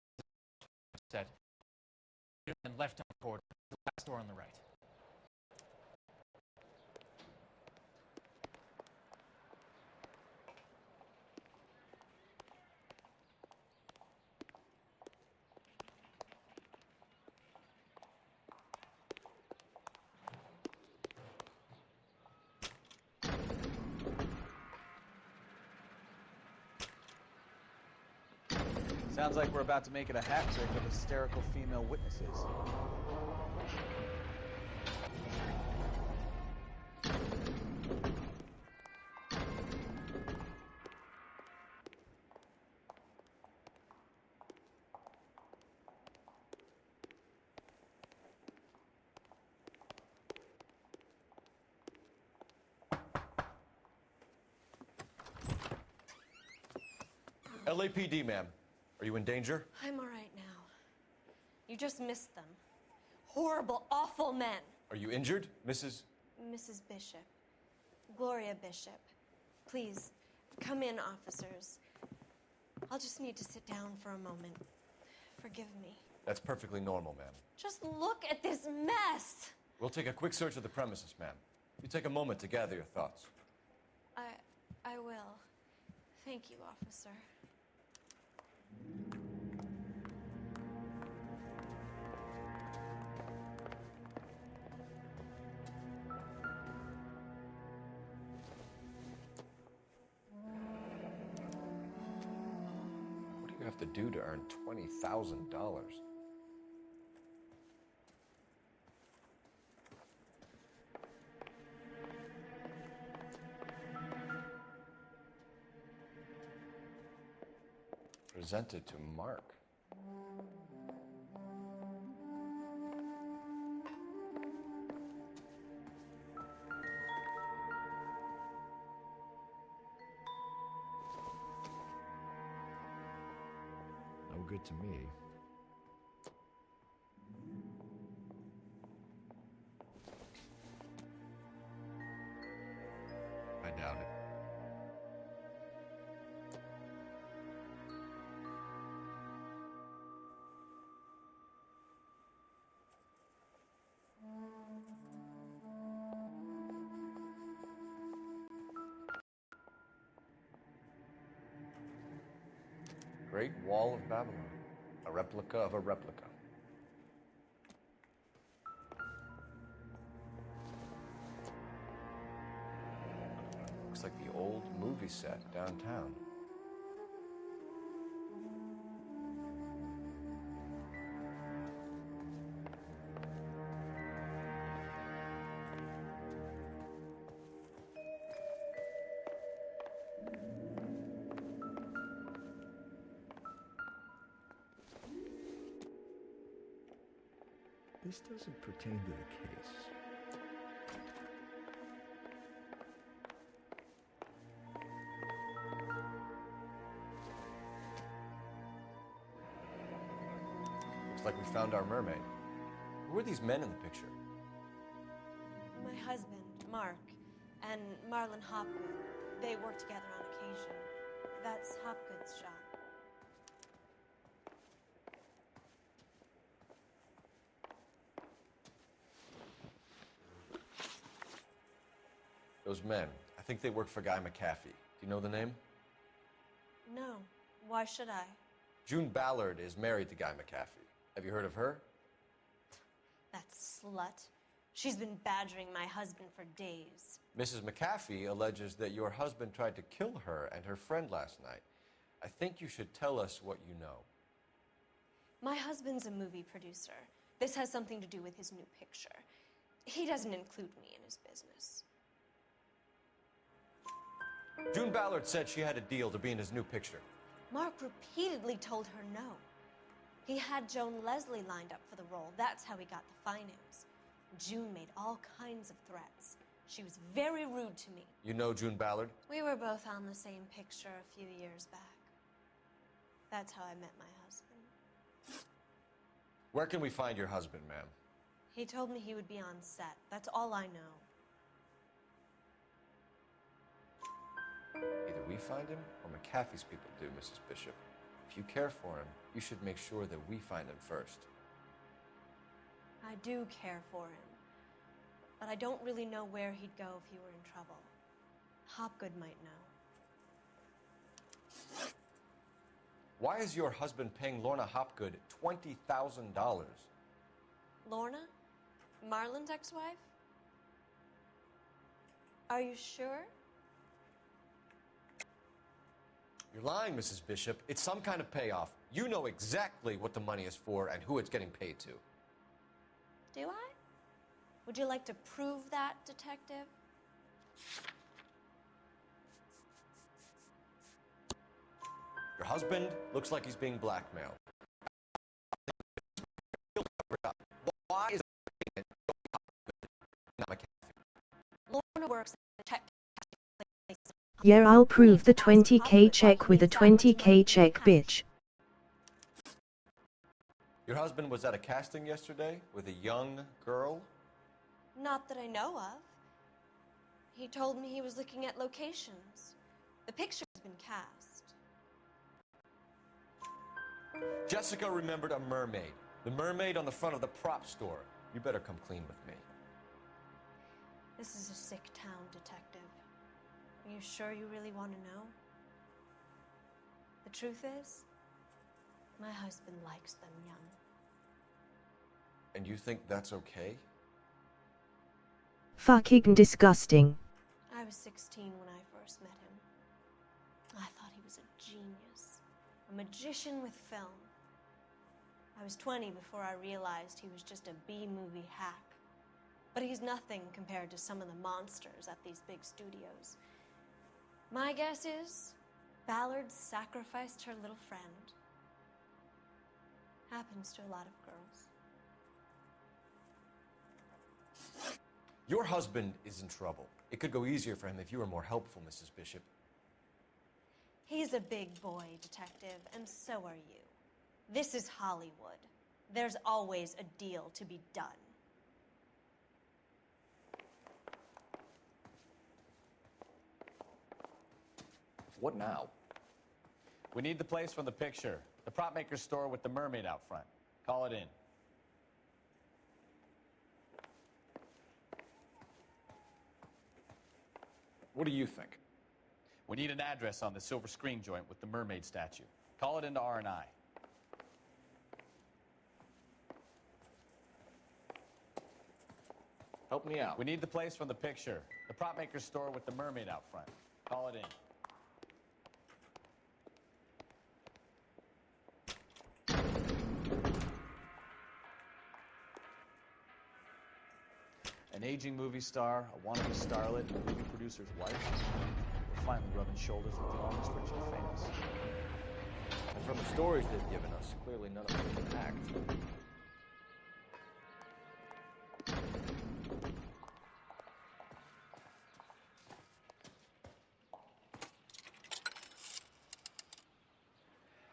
said. And left on the corridor, the last door on the right. Sounds like we're about to make it a hat trick of hysterical female witnesses. LAPD, ma'am. Are you in danger? I'm all right now. You just missed them. Horrible, awful men. Are you injured, Mrs.? Mrs. Bishop. Gloria Bishop. Please, come in, officers. I'll just need to sit down for a moment. Forgive me. That's perfectly normal, ma'am. Just look at this mess. We'll take a quick search of the premises, ma'am. You take a moment to gather your thoughts. I will. Thank you, officer. What do you have to do to earn $20,000? Presented to Mark. No good to me. I doubt it. Great Wall of Babylon. A replica of a replica. Looks like the old movie set downtown. This doesn't pertain to the case. Looks like we found our mermaid. Who are these men in the picture? My husband, Mark, and Marlon Hopgood. They work together on occasion. That's Hopgood's shop. Those men, I think they work for Guy McAfee. Do you know the name? No. Why should I? June Ballard is married to Guy McAfee. Have you heard of her? That slut. She's been badgering my husband for days. Mrs. McAfee alleges that your husband tried to kill her and her friend last night. I think you should tell us what you know. My husband's a movie producer. This has something to do with his new picture. He doesn't include me in his business. June Ballard said she had a deal to be in his new picture. Mark repeatedly told her no. He had Joan Leslie lined up for the role. That's how he got the finance. June made all kinds of threats. She was very rude to me. You know June Ballard? We were both on the same picture a few years back. That's how I met my husband. Where can we find your husband, ma'am? He told me he would be on set. That's all I know. Either we find him or McAfee's people do, Mrs. Bishop. If you care for him, you should make sure that we find him first. I do care for him. But I don't really know where he'd go if he were in trouble. Hopgood might know. Why is your husband paying Lorna Hopgood $20,000? Lorna? Marlon's ex-wife? Are you sure? You're lying, Mrs. Bishop. It's some kind of payoff. You know exactly what the money is for and who it's getting paid to. Do I? Would you like to prove that, detective? Your husband looks like he's being blackmailed. Why is it not McAfee? Lorna works at the check. Yeah, I'll prove the 20K check with a 20K check, bitch. Your husband was at a casting yesterday with a young girl? Not that I know of. He told me he was looking at locations. The picture has been cast. Jessica remembered a mermaid. The mermaid on the front of the prop store. You better come clean with me. This is a sick town, detective. Are you sure you really want to know? The truth is, my husband likes them young. And you think that's okay? Fucking disgusting. I was 16 when I first met him. I thought he was a genius, a magician with film. I was 20 before I realized he was just a B-movie hack. But he's nothing compared to some of the monsters at these big studios. My guess is Ballard sacrificed her little friend. Happens to a lot of girls. Your husband is in trouble. It could go easier for him if you were more helpful, Mrs. Bishop. He's a big boy, detective, and so are you. This is Hollywood. There's always a deal to be done. What now? We need the place from the picture. The prop maker's store with the mermaid out front. Call it in. What do you think? We need an address on the silver screen joint with the mermaid statue. Call it into R&I. Help me out. We need the place from the picture. The prop maker's store with the mermaid out front. Call it in. An aging movie star, a wannabe starlet, and a movie producer's wife. We're finally rubbing shoulders with the almost rich and famous. And from the stories they've given us, clearly none of them can act.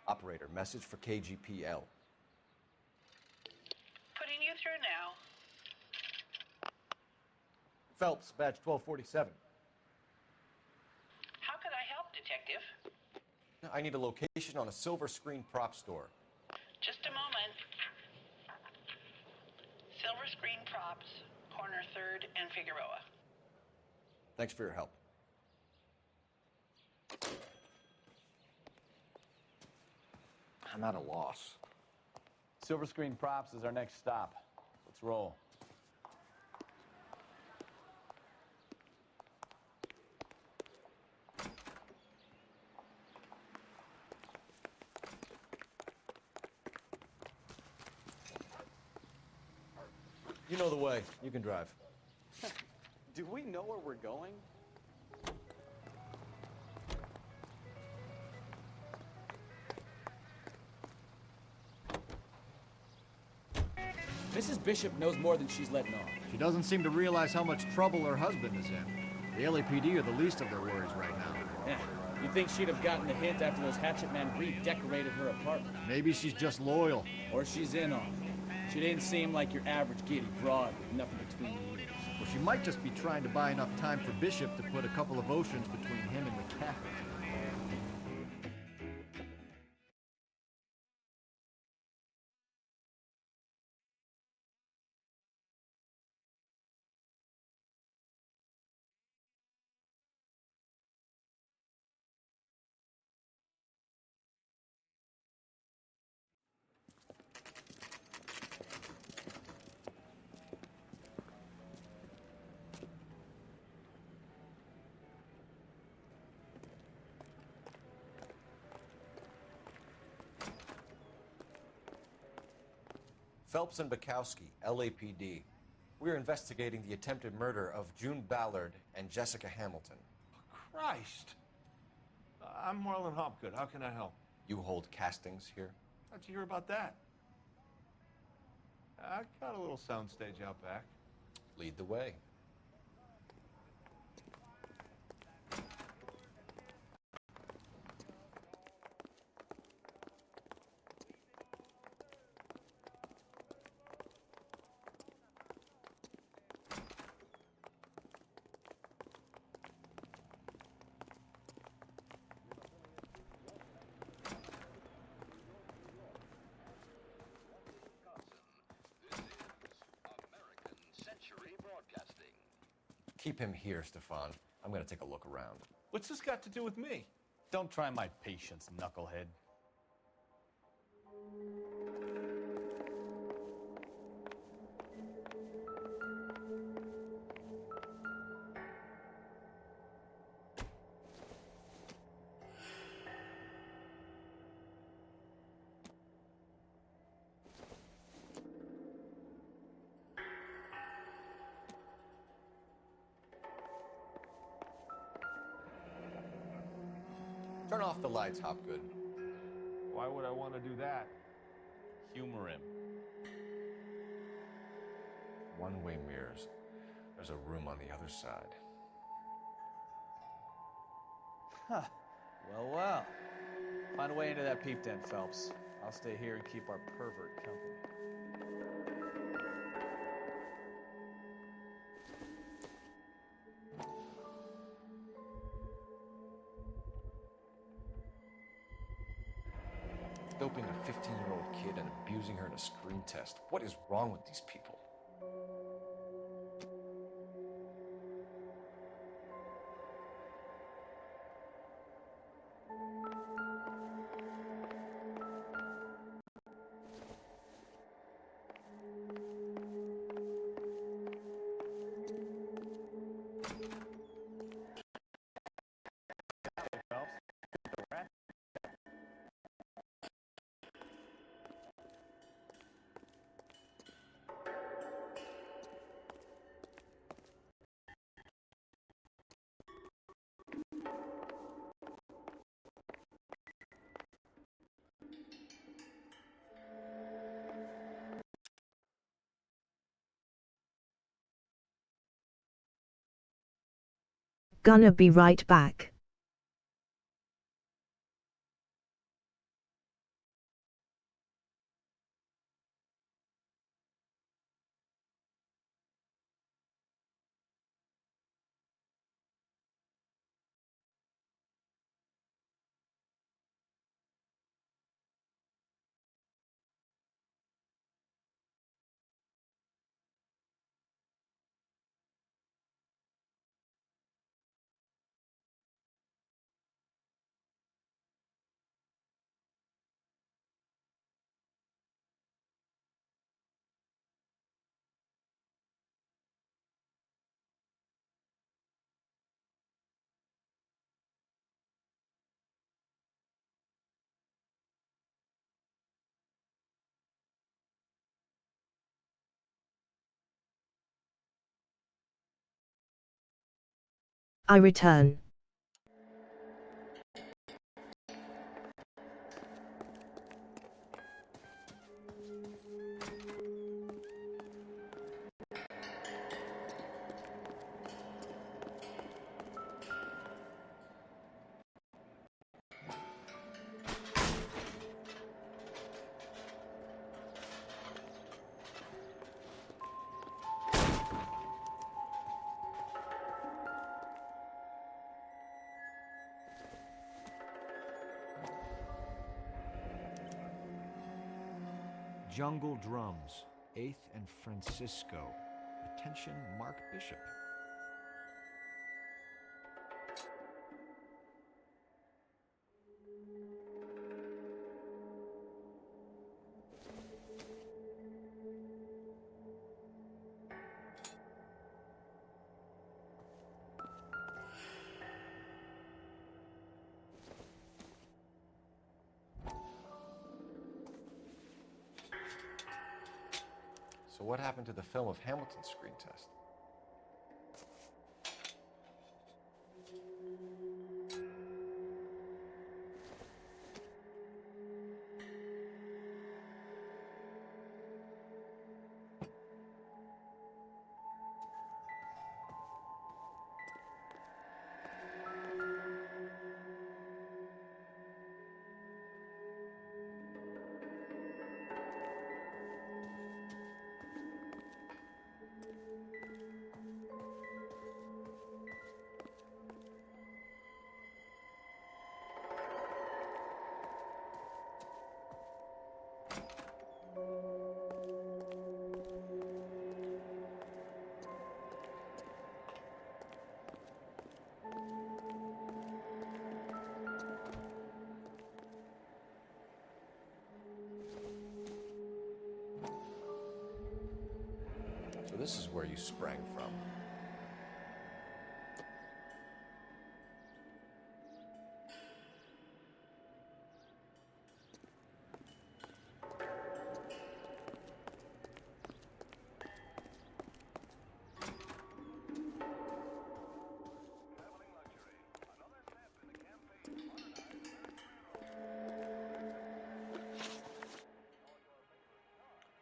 Operator, message for KGPL. Putting you through now. Phelps, badge 1247. How could I help, Detective? I need a location on a silver screen prop store. Just a moment. Silver Screen Props, corner 3rd and Figueroa. Thanks for your help. I'm at a loss. Silver Screen Props is our next stop. Let's roll. You know the way. You can drive. Do we know where we're going? Mrs. Bishop knows more than she's letting on. She doesn't seem to realize how much trouble her husband is in. The LAPD are the least of their worries right now. Yeah, you'd think she'd have gotten the hint after those hatchet men redecorated her apartment. Maybe she's just loyal. Or she's in on it. She didn't seem like your average giddy broad with nothing between the ears. Well, she might just be trying to buy enough time for Bishop to put a couple of oceans between him and the cafe. Phelps and Bukowski, LAPD. We're investigating the attempted murder of June Ballard and Jessica Hamilton. Christ. I'm Marlon Hopgood. How can I help? You hold castings here? How'd you hear about that? I got a little soundstage out back. Lead the way. Keep him here, Stefan. I'm gonna take a look around. What's this got to do with me? Don't try my patience, knucklehead. Turn off the lights, Hopgood. Why would I want to do that? Humor him. One-way mirrors. There's a room on the other side. Huh. Well, well. Find a way into that peep den, Phelps. I'll stay here and keep our pervert company. Doping a 15-year-old kid and abusing her in a screen test. What is wrong with these people? Gonna be right back. I return. Jungle Drums, 8th and Francisco. Attention, Mark Bishop. So what happened to the film of Hamilton's screen test? So this is where you sprang from.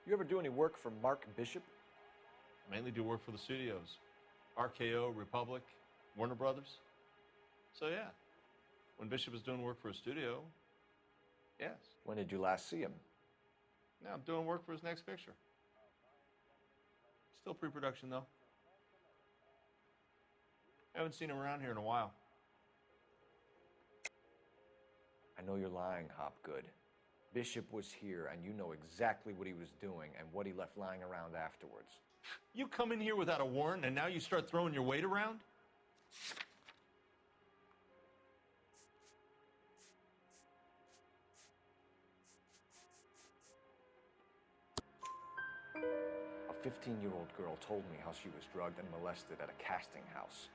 You ever do any work for Mark Bishop? Mainly do work for the studios. RKO, Republic, Warner Brothers. So yeah, when Bishop is doing work for a studio, Yes. When did you last see him? Now I'm doing work for his next picture. Still pre-production, though. Haven't seen him around here in a while. I know you're lying, Hopgood. Bishop was here, and you know exactly what he was doing and what he left lying around afterwards. You come in here without a warrant, and now you start throwing your weight around? A 15-year-old girl told me how she was drugged and molested at a casting house.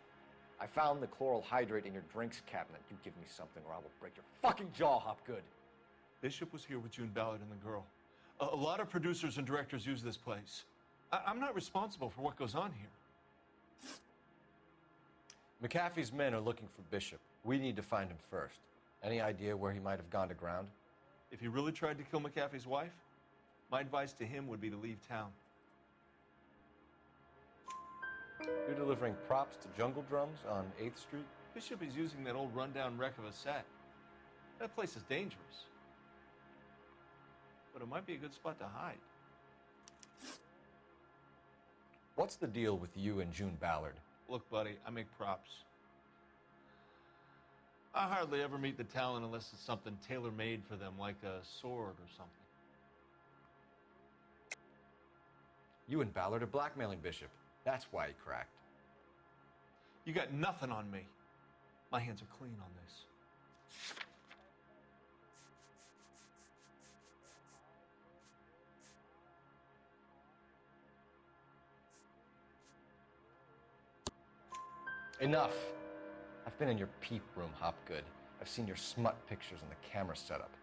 I found the chloral hydrate in your drinks cabinet. You give me something or I will break your fucking jaw, Hopgood. Bishop was here with June Ballard and the girl. A lot of producers and directors use this place. I'm not responsible for what goes on here. McAfee's men are looking for Bishop. We need to find him first. Any idea where he might have gone to ground? If he really tried to kill McAfee's wife, my advice to him would be to leave town. You're delivering props to Jungle Drums on 8th Street? Bishop is using that old rundown wreck of a set. That place is dangerous. But it might be a good spot to hide. What's the deal with you and June Ballard? Look, buddy, I make props. I hardly ever meet the talent unless it's something tailor-made for them, like a sword or something. You and Ballard are blackmailing Bishop. That's why he cracked. You got nothing on me. My hands are clean on this. Enough. I've been in your peep room, Hopgood. I've seen your smut pictures and the camera setup.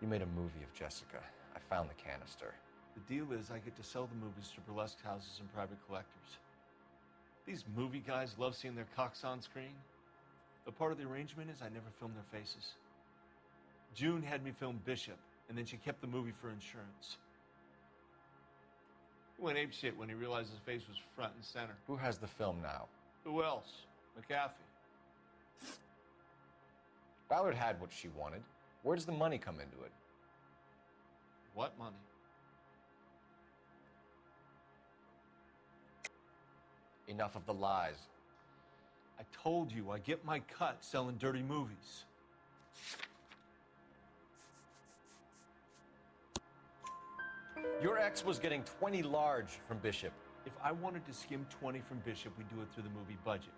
You made a movie of Jessica. I found the canister. The deal is I get to sell the movies to burlesque houses and private collectors. These movie guys love seeing their cocks on screen. But part of the arrangement is I never film their faces. June had me film Bishop, and then she kept the movie for insurance. He went apeshit when he realized his face was front and center. Who has the film now? Who else? McAfee. Ballard had what she wanted. Where does the money come into it? What money? Enough of the lies. I told you I get my cut selling dirty movies. Your ex was getting 20 large from Bishop. If I wanted to skim 20 from Bishop, we'd do it through the movie budget.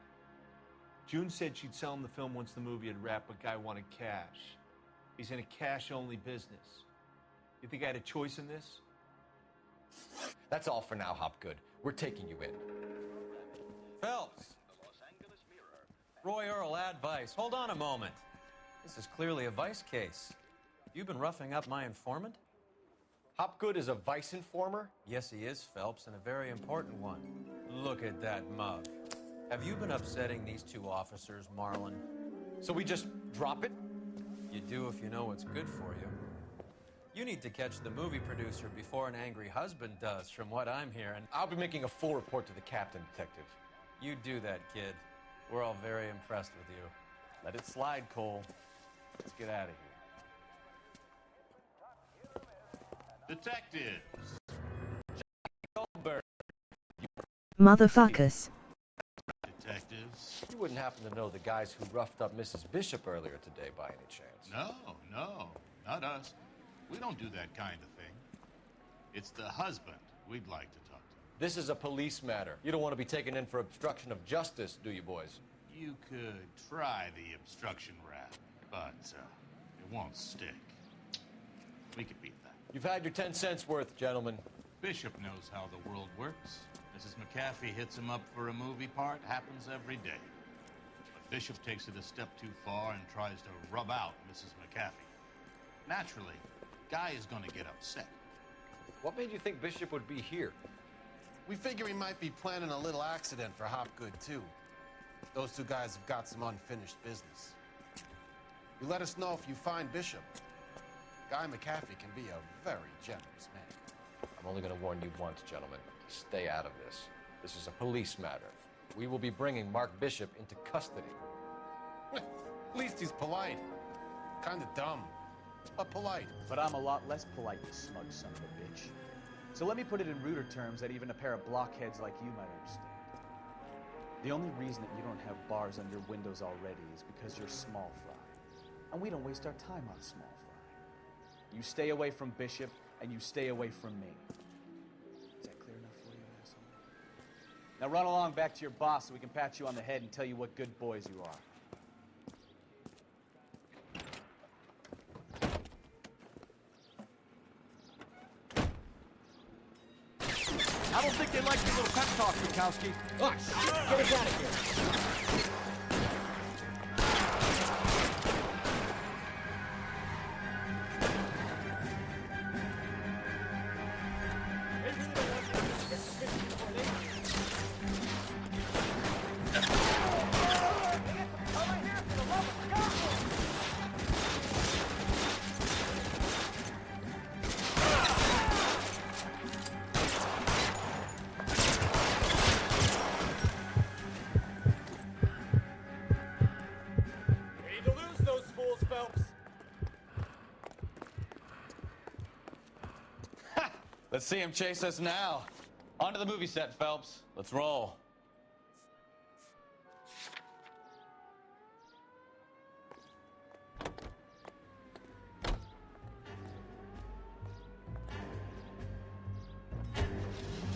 June said she'd sell him the film once the movie had wrapped, but Guy wanted cash. He's in a cash-only business. You think I had a choice in this? That's all for now, Hopgood. We're taking you in. Phelps. Roy Earl, ad vice. Hold on a moment. This is clearly a vice case. You've been roughing up my informant? Hopgood is a vice informer? Yes, he is, Phelps, and a very important one. Look at that mug. Have you been upsetting these two officers, Marlon? So we just drop it? You do if you know what's good for you. You need to catch the movie producer before an angry husband does, from what I'm hearing. I'll be making a full report to the captain, Detective. You do that, kid. We're all very impressed with you. Let it slide, Cole. Let's get out of here. Detectives. Goldberg. Motherfuckers. Detectives. You wouldn't happen to know the guys who roughed up Mrs. Bishop earlier today by any chance? No, not us. We don't do that kind of thing. It's the husband we'd like to talk to. This is a police matter. You don't want to be taken in for obstruction of justice, do you, boys? You could try the obstruction rap, but it won't stick. We could beat that. You've had your 10 cents worth, gentlemen. Bishop knows how the world works. Mrs. McAfee hits him up for a movie part. Happens every day. But Bishop takes it a step too far and tries to rub out Mrs. McAfee. Naturally, Guy is going to get upset. What made you think Bishop would be here? We figure he might be planning a little accident for Hopgood, too. Those two guys have got some unfinished business. You let us know if you find Bishop. Guy McAfee can be a very generous man. I'm only going to warn you once, gentlemen. Stay out of this. This is a police matter. We will be bringing Mark Bishop into custody. At least he's polite. Kind of dumb. but polite. But I'm a lot less polite, you smug son of a bitch. So let me put it in ruder terms that even a pair of blockheads like you might understand. The only reason that you don't have bars on your windows already is because you're small fry. And we don't waste our time on small fry. You stay away from Bishop, and you stay away from me. Is that clear enough for you, asshole? Now run along back to your boss so we can pat you on the head and tell you what good boys you are. I don't think they like your little pep talk, Bukowski. Oh, shit! Get us out of here! Let's see him chase us now. Onto the movie set, Phelps. Let's roll.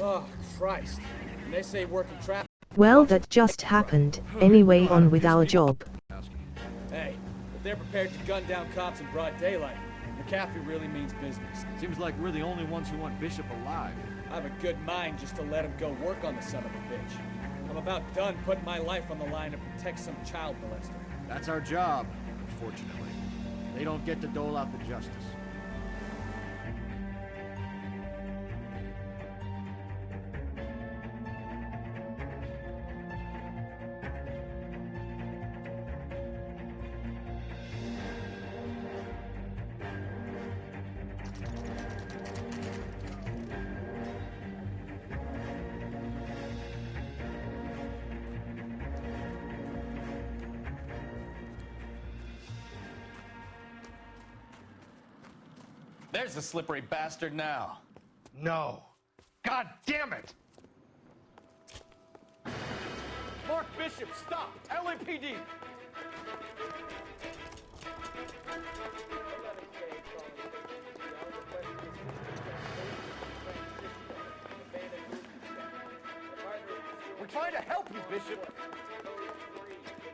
Oh, Christ. And they say working traffic. Well, that just happened. Anyway, on with our job. Hey, if they're prepared to gun down cops in broad daylight, McAfee really means business. Seems like we're the only ones who want Bishop alive. I have a good mind just to let him go work on the son of a bitch. I'm about done putting my life on the line to protect some child molester. That's our job, unfortunately. They don't get to dole out the justice. There's the slippery bastard now. No. God damn it! Mark Bishop, stop! LAPD! We're trying to help you, Bishop.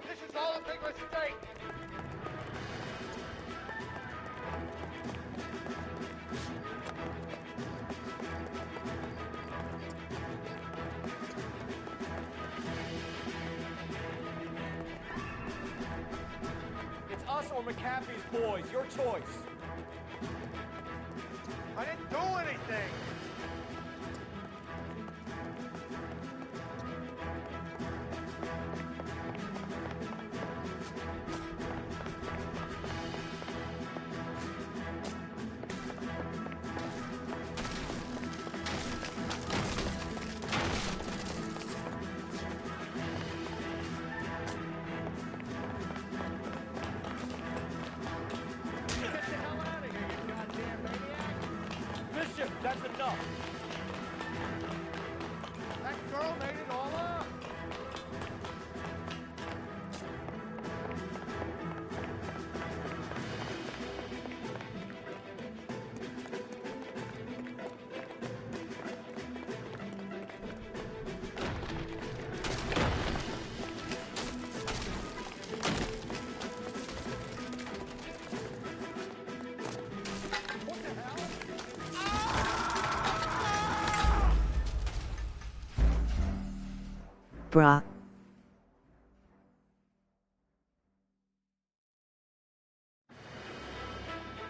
This is all a big mistake. It's us or McAfee's boys, your choice. I didn't do anything. Bishop, that's enough. That girl made it all up. Bruh.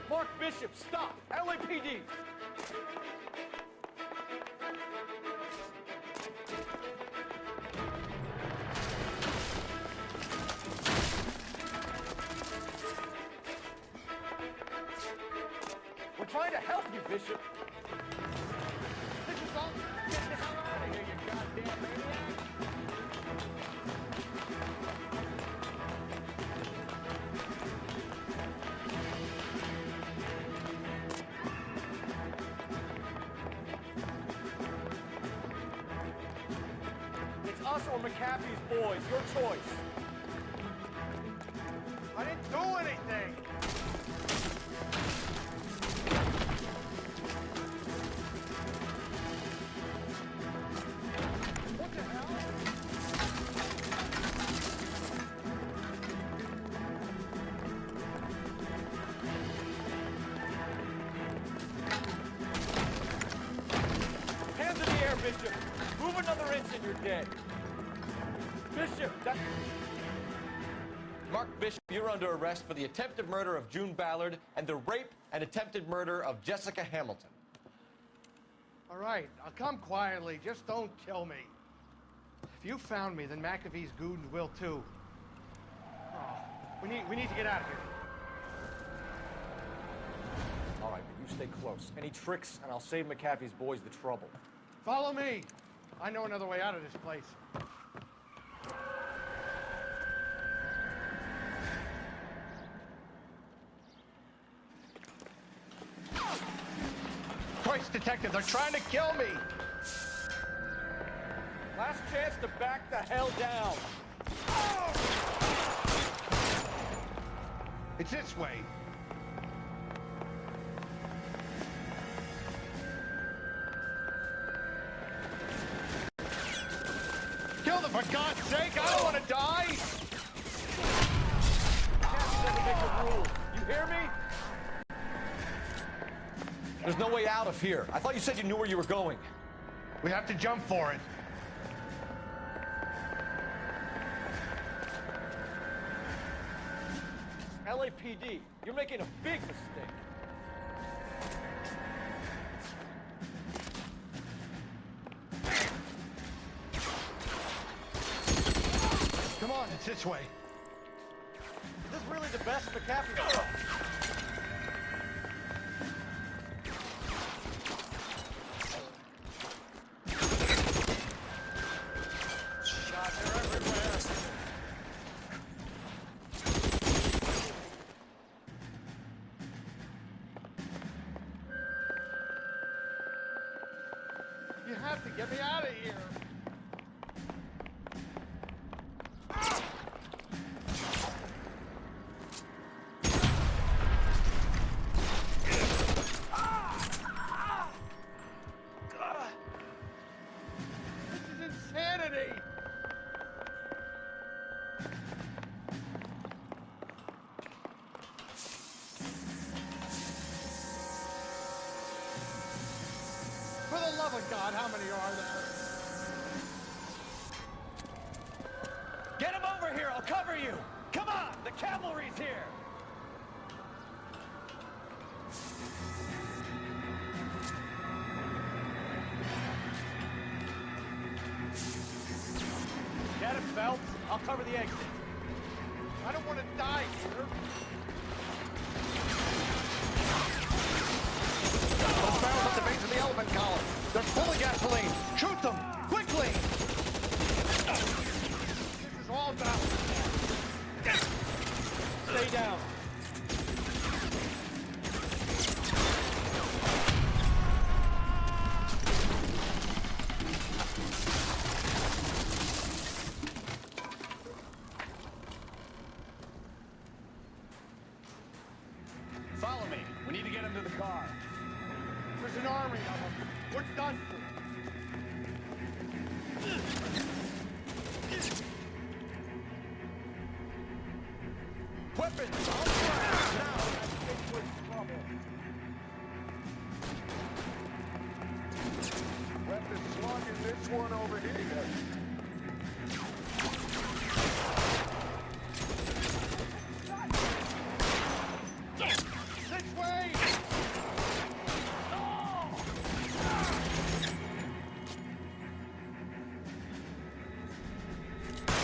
Mark Bishop, stop! LAPD! We're trying to help you, Bishop. This is all. Get the hell out of here, you goddamn maniac! us or McAfee's boys. Your choice. I didn't do anything. What the hell? Hands in the air, Bishop. Move another inch and you're dead. Bishop, that... Mark Bishop, you're under arrest for the attempted murder of June Ballard and the rape and attempted murder of Jessica Hamilton. All right, I'll come quietly. Just don't kill me. If you found me, then McAfee's goons will too. Oh, we need to get out of here. All right, but you stay close. Any tricks, and I'll save McAfee's boys the trouble. Follow me. I know another way out of this place. Christ, detective, they're trying to kill me! Last chance to back the hell down. It's this way. Kill them, for God's sake! I don't want to die! Captain doesn't make the rules. You hear me? There's no way out of here. I thought you said you knew where you were going. We have to jump for it. LAPD, you're making a big mistake. Come on, it's this way. Is this really the best McAfee? You have to get me out of here. This is insanity. For the love of God, how many are there? Get him over here, I'll cover you! Come on, the cavalry's here! Get him, Phelps. I'll cover the exit. I don't want to die here. Those barrels at the base of the elephant column. They're full of gasoline. Shoot them! Quickly! This is all down. Stay down. Follow me. We need to get him to the car. There's an army of them. We're done for. Weapons! All fire! Now! That's big trouble. Weapons slung in this one over here. This way!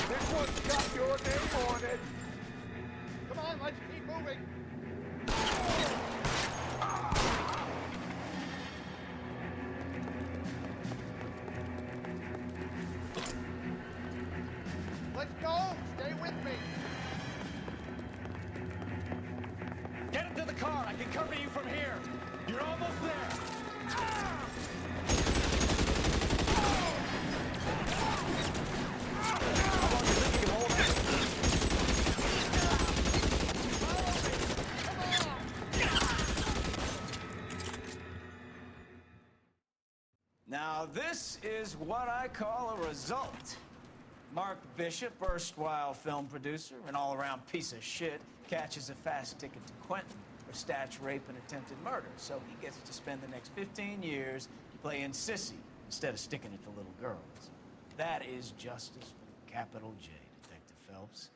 This one's got your name on it. Come on, let's keep moving. Let's go. Stay with me. Get him to the car. I can cover you from here. You're almost there. Now, this is what I call a result. Mark Bishop, erstwhile film producer and all-around piece of shit, catches a fast ticket to Quentin for statch rape and attempted murder, so he gets to spend the next 15 years playing sissy instead of sticking it to little girls. That is justice with a capital J, Detective Phelps.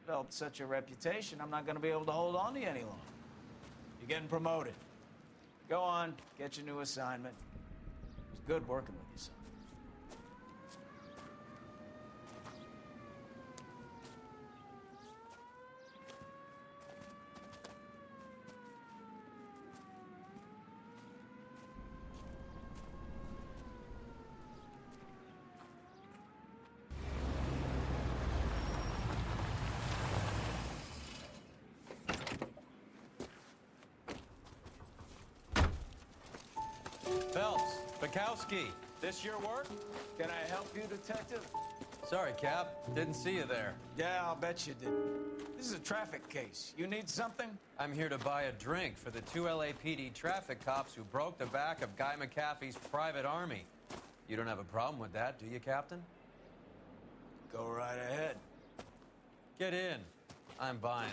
Developed such a reputation, I'm not going to be able to hold on to you any longer. You're getting promoted. Go on, get your new assignment. It was good working with you, son. Phelps, Bukowski, this your work? Can I help you, Detective? Sorry, Cap. Didn't see you there. Yeah, I'll bet you didn't. This is a traffic case. You need something? I'm here to buy a drink for the 2 LAPD traffic cops who broke the back of Guy McAfee's private army. You don't have a problem with that, do you, Captain? Go right ahead. Get in. I'm buying.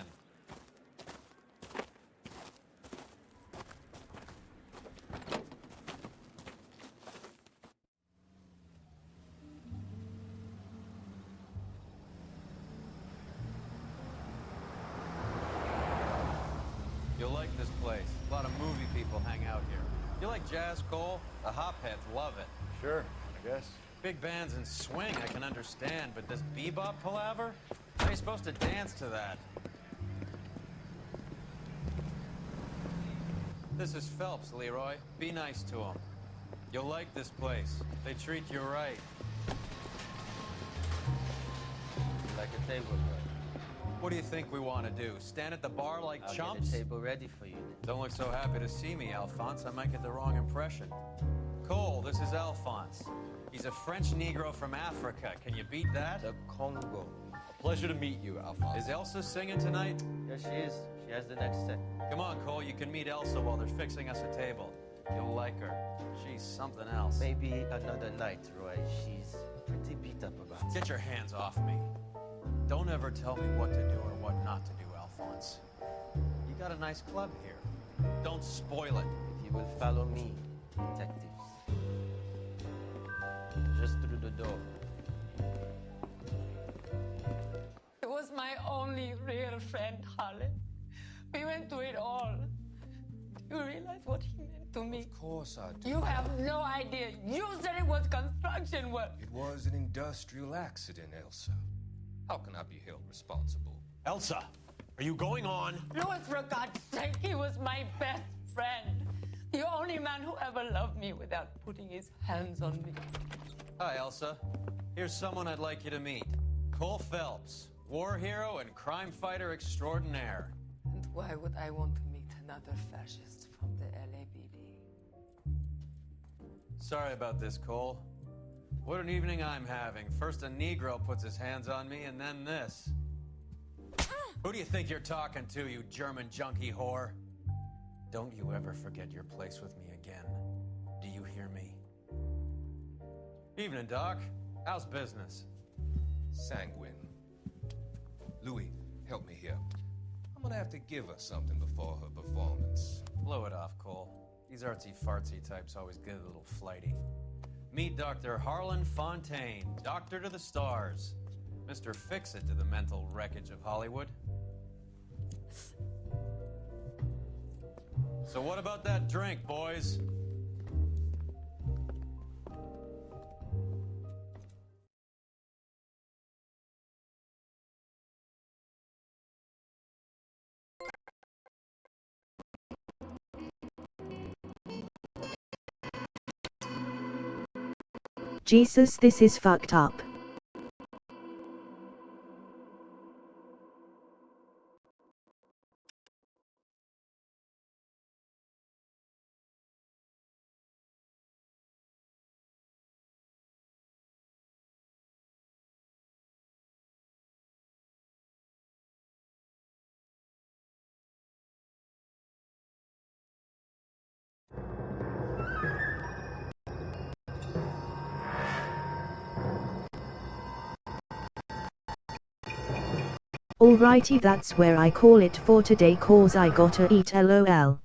You'll like this place. A lot of movie people hang out here. You like jazz, Cole? The hopheads love it. Sure, I guess. Big bands and swing I can understand, but this bebop palaver? How are you supposed to dance to that? This is Phelps, Leroy. Be nice to him. You'll like this place. They treat you right. Like a table, bro. What do you think we want to do? Stand at the bar like I'll chumps? get a table ready for you. Don't look so happy to see me, Alphonse. I might get the wrong impression. Cole, this is Alphonse. He's a French Negro from Africa. Can you beat that? The Congo. A pleasure to meet you, Alphonse. Is Elsa singing tonight? Yes, she is. She has the next set. Come on, Cole. You can meet Elsa while they're fixing us a table. You'll like her. She's something else. Maybe another night, Roy. She's pretty beat up about it. Get your hands off me. Don't ever tell me what to do or what not to do, Alphonse. You got a nice club here. Don't spoil it. If you will follow me, detectives. Just through the door. He was my only real friend, Harlan. We went through it all. Do you realize what he meant to me? Of course I do. You have no idea. You said it was construction work. It was an industrial accident, Elsa. How can I be held responsible? Elsa, are you going on? Louis, for God's sake, he was my best friend. The only man who ever loved me without putting his hands on me. Hi, Elsa. Here's someone I'd like you to meet. Cole Phelps, war hero and crime fighter extraordinaire. And why would I want to meet another fascist from the LAPD? Sorry about this, Cole. What an evening I'm having. First a Negro puts his hands on me, and then this. Who do you think you're talking to, you German junkie whore? Don't you ever forget your place with me again. Do you hear me? Evening, Doc. How's business? Sanguine. Louis, help me here. I'm gonna have to give her something before her performance. Blow it off, Cole. These artsy-fartsy types always get a little flighty. Meet Dr. Harlan Fontaine, doctor to the stars. Mr. Fix-It to the mental wreckage of Hollywood. So what about that drink, boys? Jesus, this is fucked up. Alrighty, that's where I call it for today, cause I gotta eat, lol.